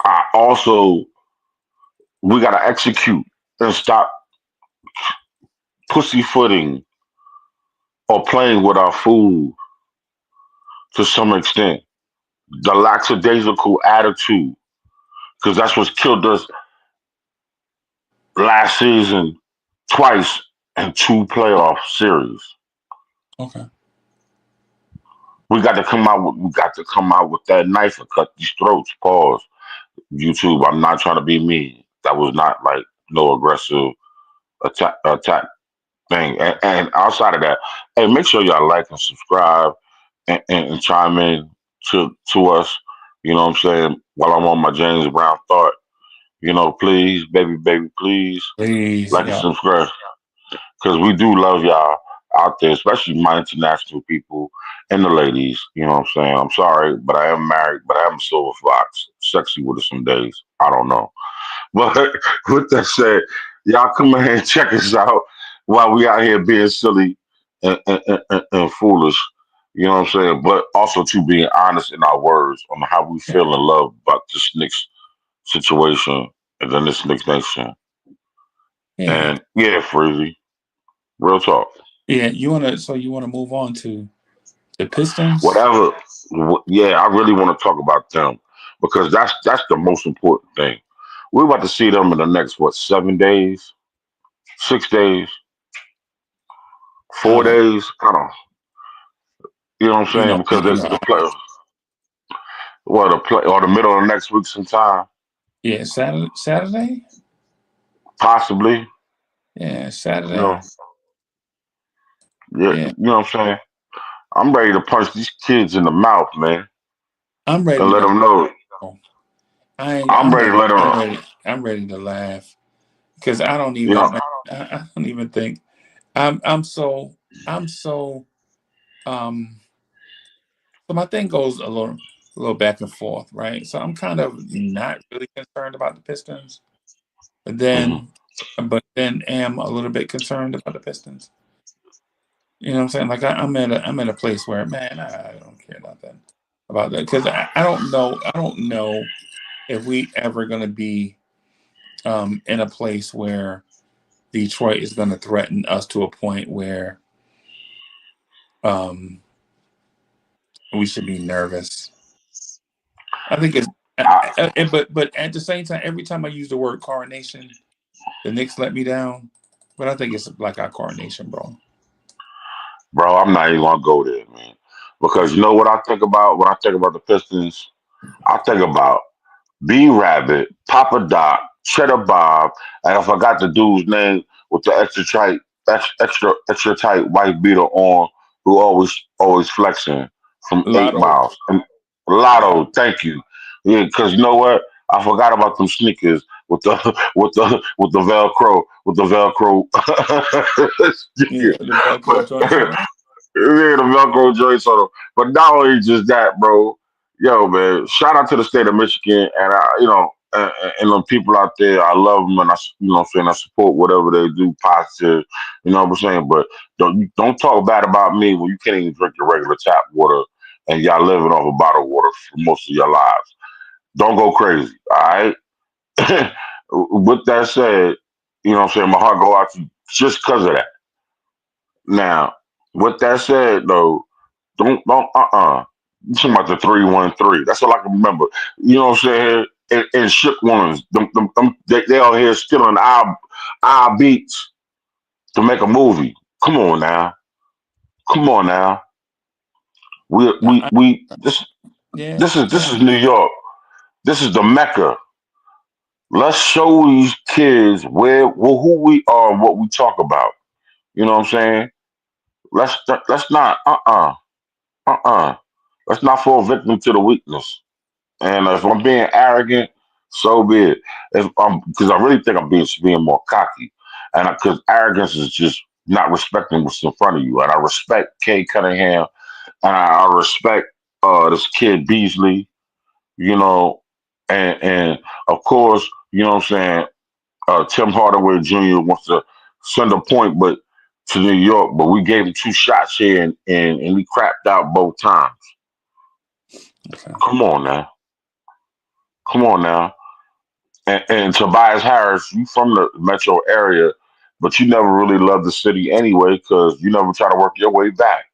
I also we got to execute and stop pussyfooting or playing with our food to some extent. The lackadaisical attitude, because that's what's killed us last season twice in 2 playoff series. Okay. We got to come out with that knife and cut these throats. Pause. YouTube. I'm not trying to be mean. That was not like no aggressive attack thing. And outside of that, hey, make sure y'all like and subscribe and chime in to us. You know what I'm saying? While I'm on my James Brown thought, please, baby, please Please. like and Yeah. subscribe because we do love y'all out there, especially my international people and the ladies. You know what I'm saying? I'm sorry, but I am married, but I am a silver fox. Sexy with us some days. I don't know. But with that said, y'all come in here and check us out while we out here being silly and foolish. You know what I'm saying? But also to being honest in our words on how we feel and love about this Knicks situation and then this Knicks nation. Yeah. And yeah, Freezy, real talk. Yeah. You wanna move on to the Pistons? Whatever. Yeah, I really want to talk about them because that's the most important thing. We're about to see them in the next 7 days, 6 days, four Uh, days. I don't. You know what I'm you saying? know, Because the play, the play, or the middle of the next week sometime, yeah, Saturday? possibly. Yeah, You Saturday. know, yeah. Yeah. You know what I'm saying? I'm ready to punch these kids in the mouth, man, I'm and ready let to them know. I I'm I'm ready to ready. let them. I'm ready to laugh. Because I don't You even, know, man, I don't even think I'm so um so my thing goes a little back and forth, right? So I'm kind of not really concerned about the Pistons, but Hmm. then am a little bit concerned about the Pistons. You know what I'm saying? Like I'm at a place where, man, I don't care about that because I don't know if we ever gonna be in a place where Detroit is gonna threaten us to a point where um we should be nervous. I think it's I, but at the same time, every time I use the word coronation, the Knicks let me down. But I think it's like our coronation, bro. bro, I'm not even gonna go there, man, because you know what I think about when I think about the Pistons. I think about B Rabbit, Papa Doc, Cheddar Bob, and I forgot the dude's name with the extra tight white beater on, who always flexing from Eight Lotto. Miles. And Yeah. Lotto, thank you. Yeah, because you know what? I forgot about them sneakers with the with the Velcro Yeah, sneakers. the Velcro But joints on it. yeah, the Velcro joints on them. But not only just that, bro. Yo, man, shout out to the state of Michigan, and and the people out there. I love them, and what I'm saying, I support whatever they do, positive. You know what I'm saying? But don't talk bad about me when you can't even drink your regular tap water, and y'all living off of bottled water for most of your lives. Don't go crazy, all right? With that said, you know what I'm saying, my heart go out to you just because of that. Now, with that said, though. Don't You talking about the 313. That's all I can remember. You know what I'm saying? And shook ones. They out here stealing our beats to make a movie. Come on now. Come on now. We I, we I, we this yeah, this is yeah. New York. This is the Mecca. Let's show these kids who we are and what we talk about. You know what I'm saying? Let's not uh. Let's not fall victim to the weakness. And if I'm being arrogant, so be it. If Because I really think I'm being more cocky, and because arrogance is just not respecting what's in front of you. And I respect Kay Cunningham, and I respect this kid Beasley, you know, and of course, you know what I'm saying. Tim Hardaway Jr. wants to send a point, but to New York, but we gave him two shots here, and we crapped out both times. Okay. Come on now, come on now. And Tobias Harris, you from the metro area, but you never really loved the city anyway because you never try to work your way back.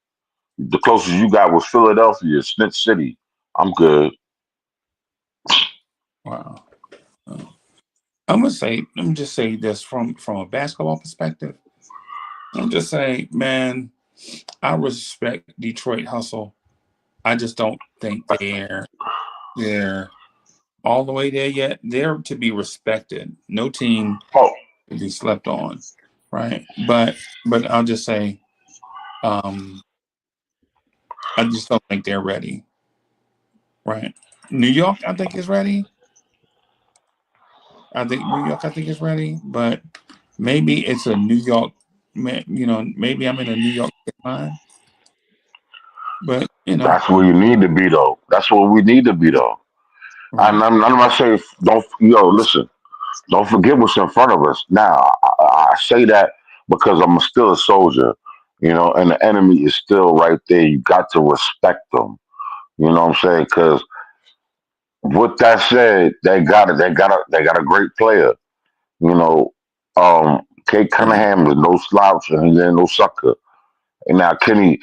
The closest you got was Philadelphia, Snitch City. I'm good. Wow. Let me just say this from a basketball perspective. I'm just saying, man, I respect Detroit hustle. I just don't think they're all the way there yet. They're to be respected. No team Oh, to be slept on, right? But I'll just say, um, I just don't think they're ready, right? New York, I think is ready. I think New York, I think is ready, but maybe it's a New York, maybe I'm in a New York mind, but that's where you need to be though. That's what we need to be though. right, I'm not saying don't listen. Don't forget what's in front of us. Now I say that because I'm still a soldier, and the enemy is still right there. You got to respect them. You know what I'm saying? Because with that said, they got a great player. You know, Kate yeah, Cunningham is no slouch and he ain't no sucker. And now can he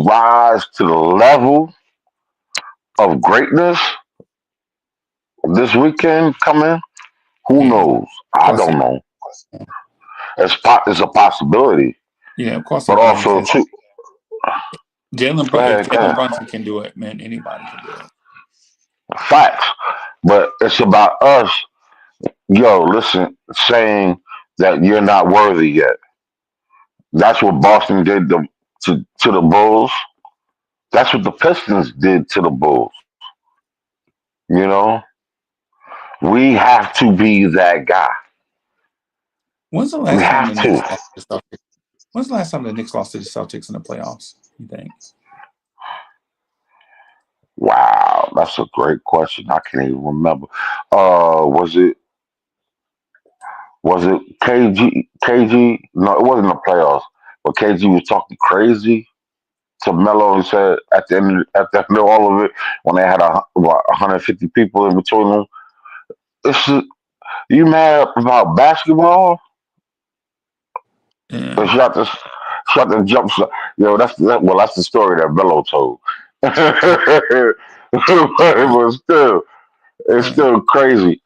rise to the level of greatness this weekend coming? Who yeah. knows? Of I course, don't know. yeah, It's a possibility, yeah, of course but it can also because too. Go If ahead, go Jalen ahead. Brunson can do it, man, anybody can do it. Facts, but it's about us. Yo, listen, saying that you're not worthy yet. That's what Boston did to the Bulls. That's what the Pistons did to the Bulls. You know, we have to be that guy. When's the We last time have the Knicks to. lost to the Celtics? When's the last time the Knicks lost to the Celtics in the playoffs? You think? Wow, that's a great question. I can't even remember. Was it KG? KG? No, it wasn't the playoffs. But KG was talking crazy to Melo and said at the end of all of it, when they had 150 people in between them, it's, you mad about basketball? Yeah. And shot the jump shot. That's the story that Melo told. Right. But still, it's Right. still crazy.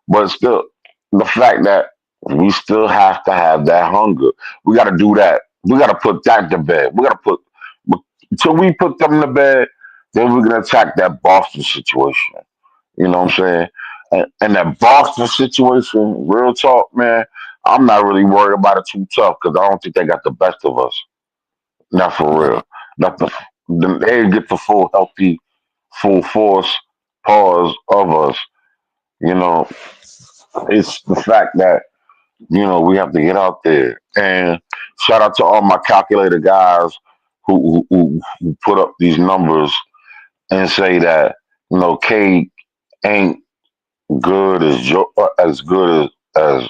But still, the fact that we still have to have that hunger. We got to do that. We got to put that to bed. We got to put until we put them to bed. Then we're gonna attack that Boston situation. You know what I'm saying? And that Boston situation, real talk, man. I'm not really worried about it too tough because I don't think they got the best of us. Not for No. real. Not they didn't get the full healthy, full force pause of us. You know, it's the fact that we have to get out there. And shout out to all my calculator guys who put up these numbers and say that K ain't good as good as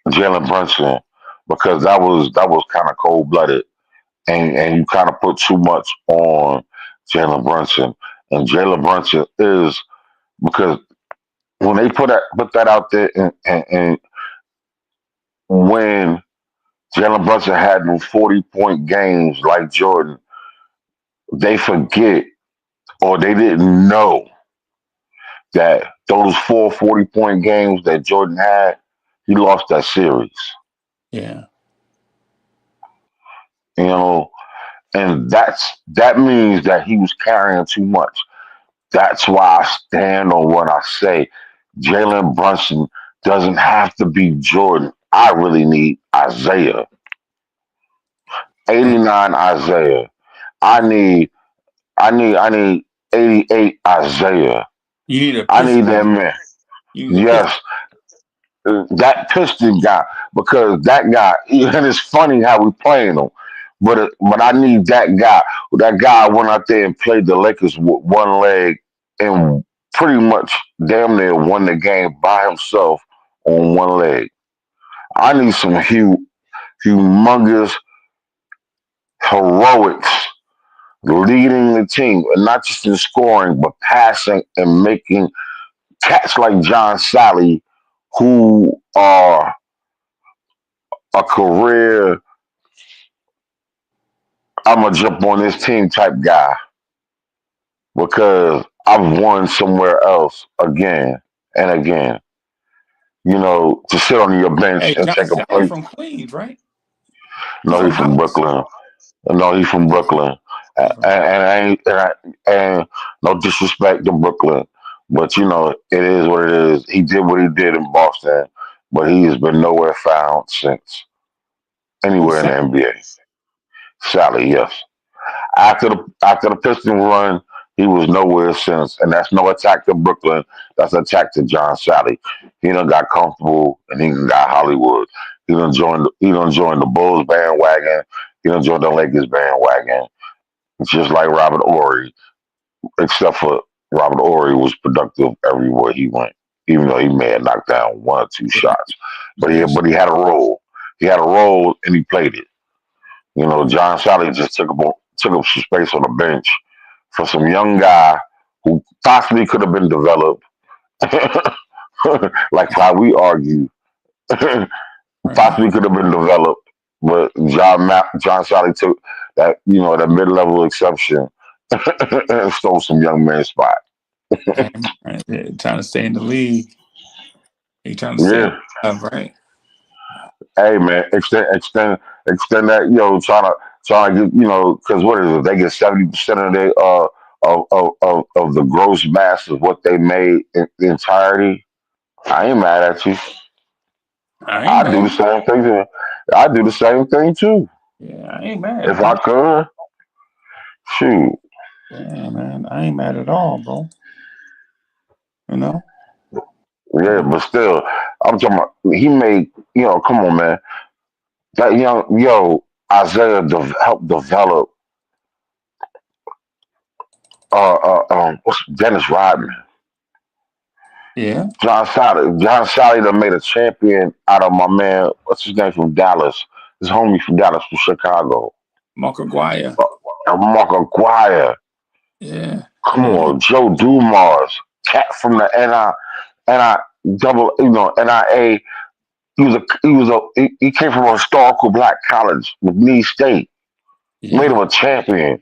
Jalen Brunson because that was kind of cold blooded and you kind of put too much on Jalen Brunson and Jalen Brunson is because when they put that out there and when Jalen Brunson had them 40-point games like Jordan, they forget or they didn't know that those 40-point games that Jordan had, he lost that series. Yeah. You know, and that means that he was carrying too much. That's why I stand on what I say. Jalen Brunson doesn't have to be Jordan. I really need Isaiah. Right. 89 Isaiah. I need I need 88 Isaiah. You need a I need that piston. man. You need a piston. Yes, that Piston guy because that guy. And it's funny how we playing him, but I need that guy. That guy went out there and played the Lakers with one leg and pretty much damn near won the game by himself on one leg. I need some humongous heroics leading the team, and not just in scoring, but passing and making cats like John Sally, who are a career, I'm gonna jump on this team type guy because I've won somewhere else again and again. To sit on your bench Hey, and John take a Sally break. from Queens, right? He No, from he's from Hollis? Brooklyn. No, he's from Okay. Brooklyn. He from And no disrespect to Brooklyn, but it is what it is. He did what he did in Boston, but he has been nowhere found since who's anywhere in the Sally? NBA. Sally, yes. After the Piston run, he was nowhere since, and that's no attack to Brooklyn. That's an attack to John Sally. He done got comfortable, and he done got Hollywood. He done joined the Bulls bandwagon. He done joined the Lakers bandwagon, just like Robert Ory, except for Robert Ory was productive everywhere he went, even though he may have knocked down one or two Yeah. shots. But he Yeah. but he had a role. He had a role, and he played it. Right. John Sally just took up some space on the bench for some young guy who possibly could have been developed, like how we argue, Right. possibly could have been developed, but John Sally took that mid level exception and stole some young man's spot. Right. Yeah, trying to stay in the league. He trying to stay Yeah, alive, right? hey man, extend that. Trying to get because what is it? They get 70% of their of the gross mass of what they made in the entirety. I ain't mad at you. I ain't I do the mad. same thing. I do the same thing too. Yeah, I ain't mad, If I bro. could, shoot. Yeah, man. I ain't mad at all, bro. You know? Yeah, but still, I'm talking about he made, come on, man. That Isaiah helped develop what's Dennis Rodman. Yeah. John Sally done made a champion out of my man, what's his name from Dallas? His homie from Dallas from Chicago. Mark Aguirre. Mark Aguirre. Yeah. Come Yeah. on, Joe Dumars. Cat from the NIA. He came from a historical black college, McNeese State. Made Yeah. him a champion.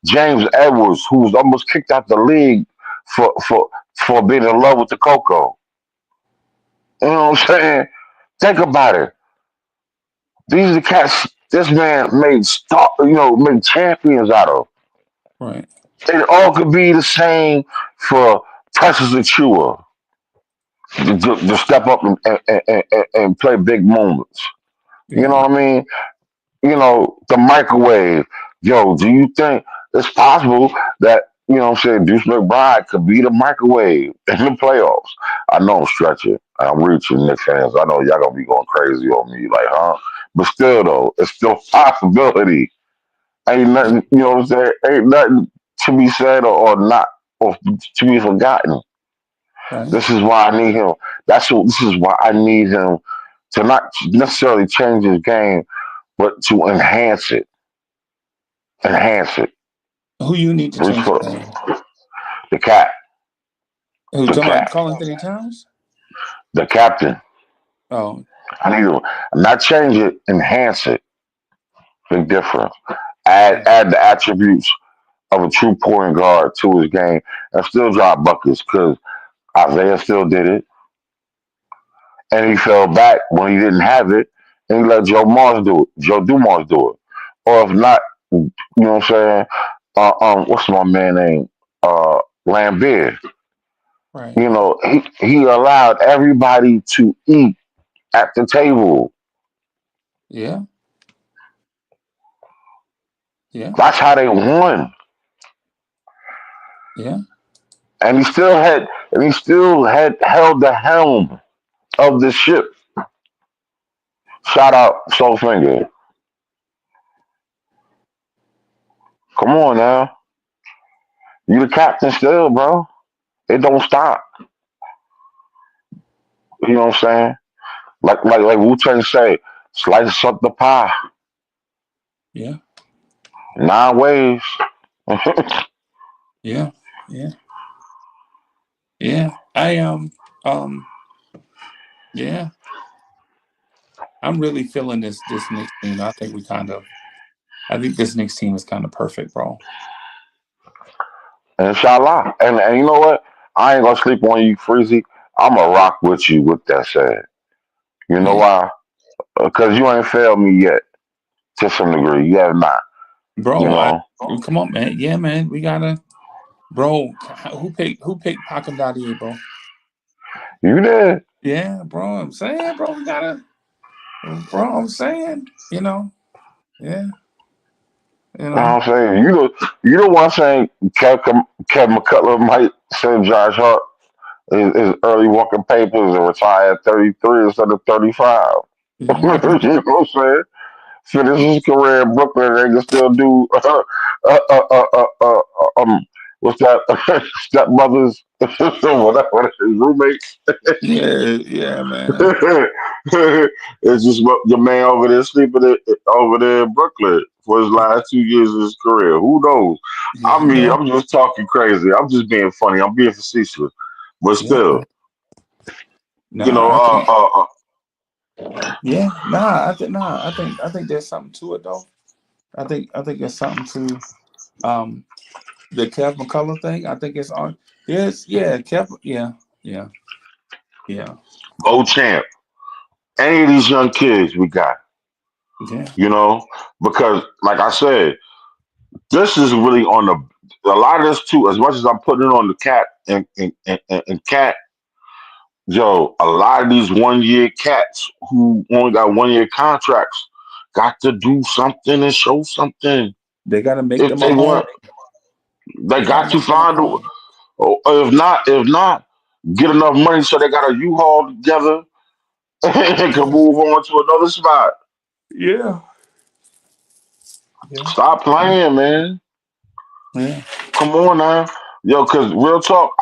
James Edwards, who was almost kicked out the league for being in love with the Coco. You know what I'm saying? Think about it. These are the cats this man made champions out of. Right. It all could be the same for Precious Achua to step up and play big moments. You know Yeah. what I mean? The microwave. Yo, do you think it's possible that, what I'm saying, Deuce McBride could be the microwave in the playoffs? I know I'm stretching. I'm reaching, Knicks fans. I know y'all gonna be going crazy on me, like, huh? But still, though, it's still a possibility. Ain't nothing, you know what I'm saying? Ain't nothing to be said or not, or to be forgotten. Right. This is why I need him. This is why I need him to not necessarily change his game, but to enhance it. Enhance it. Who you need to Reach change for the game? the cat. Who The talking about cat. Karl-Anthony Towns? The captain. Oh, I need to not change it, enhance it. Big difference. Add the attributes of a true point guard to his game and still drop buckets because Isaiah still did it. And he fell back when he didn't have it, and he let Joe Dumars do it. Or if not, you know what I'm saying? What's my man name? Lambeer. right. He allowed everybody to eat at the table. Yeah. Yeah. That's how they won. Yeah. And he still had held the helm of the ship. Shout out Soulfinger. Come on now. You the captain still, bro. It don't stop. You know what I'm saying? Like Wu Tang say, slice up the pie. Yeah. 9 ways. Yeah. Yeah. Yeah. Um yeah. I'm really feeling this Knicks team. I think this Knicks team is kind of perfect, bro. Inshallah. And you know what? I ain't gonna sleep on you, Freezy. I'ma rock with you with that said. You know Yeah. why? Because you ain't failed me yet, to some degree. You have not. You Bro, know. come on, man. Yeah, man. We gotta bro, who picked Pac and Dadier, bro? You did. Yeah, bro. I'm saying, bro, we gotta bro, I'm saying, yeah, you You know what know. I'm saying? You the one saying Kevin McCutler might send Josh Hart his early walking papers and retire at 33 instead of 35. You Yeah, know what I'm saying? Finish his career in Brooklyn, they can still do what's that? Stepmothers, whatever his roommates. yeah, man. It's just your man over there sleeping over there in Brooklyn for his last 2 years of his career. Who knows? Yeah, I mean, I'm just talking crazy. I'm just being funny. I'm being facetious, but yeah. still, you know, Nah, I think yeah, nah, I think there's something to it though. I think there's something to um the Kev McCullough thing. I think it's on. Yes, yeah, Kev. Yeah, yeah, yeah, Champ. Any of these young kids we got, yeah. you know, because like I said, this is really on a lot of this too. As much as I'm putting it on the cat and cat, yo, a lot of these 1 year cats who only got 1 year contracts got to do something and show something. They got to make If them a they home. want, they They got to got to make them a find. home. Or if not, get enough money so they got a U-Haul together and can move on to another spot. Yeah. Stop playing, man. Yeah. Come on now. Yo, because real talk,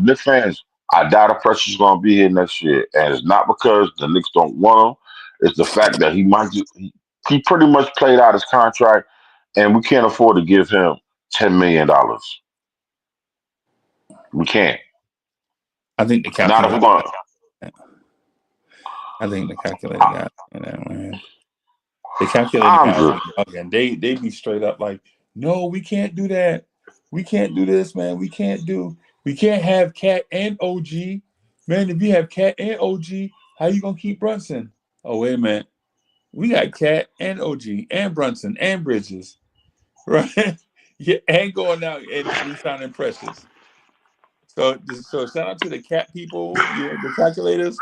Knicks fans, I doubt the pressure's going to be here next year. And it's not because the Knicks don't want him. It's the fact that he pretty much played out his contract, and we can't afford to give him $10 million. We can't. I think the Not if we're going to. I think the calculator got that, man. The calculator I'm guys just. be bugging. They be straight up like, no, we can't do that. We can't do this, man. We can't have Cat and OG. Man, if you have Cat and OG, how you gonna keep Brunson? Oh, wait a minute. We got Cat and OG and Brunson and Bridges. Right? Yeah, and going out and re-signing Precious. So shout out to the Cat people, the calculators.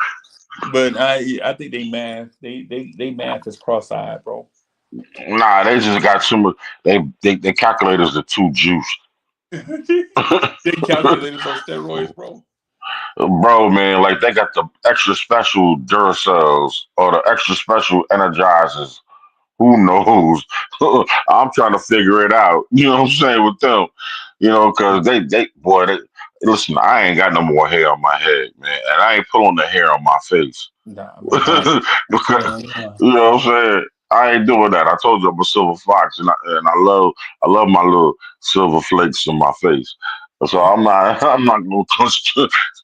But I think they math is cross-eyed, bro. Nah, they just got too much. They calculators are too juiced. They calculators on steroids, bro. Bro, man, like they got the extra special Duracells or the extra special Energizers. Who knows? I'm trying to figure it out. You know what I'm saying with them? Because they listen. I ain't got no more hair on my head, man, and I ain't pulling the hair on my face. Nah, man. Because you know what I'm saying. I ain't doing that. I told you I'm a silver fox, and I love my little silver flakes on my face. So I'm not gonna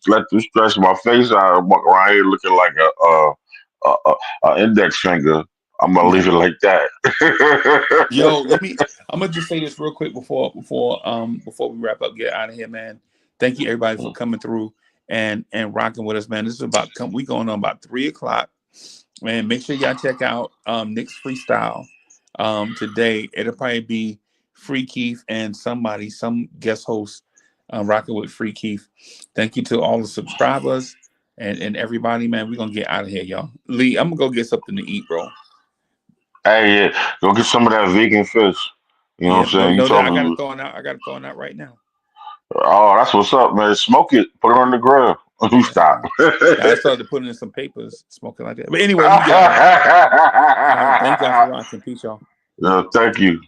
let them stretch my face out and walk around here looking like a index finger. I'm gonna leave it like that. Yo, I'm gonna just say this real quick before we wrap up, get out of here, man. Thank you everybody for coming through and rocking with us, man. This is we going on about 3:00. Man, make sure y'all check out Knicks Freestyle today. It'll probably be Free Keith and some guest host rocking with Free Keith. Thank you to all the subscribers and everybody, man. We're gonna get out of here, y'all. Lee, I'm gonna go get something to eat, bro. Hey, yeah, go get some of that vegan fish. You know what I'm saying? I got it going out right now. Oh, that's what's up, man. Smoke it. Put it on the grill. You stop. I started putting in some papers, smoking like that. But anyway, we got it. Thank y'all for watching. Peace, y'all. Thank you.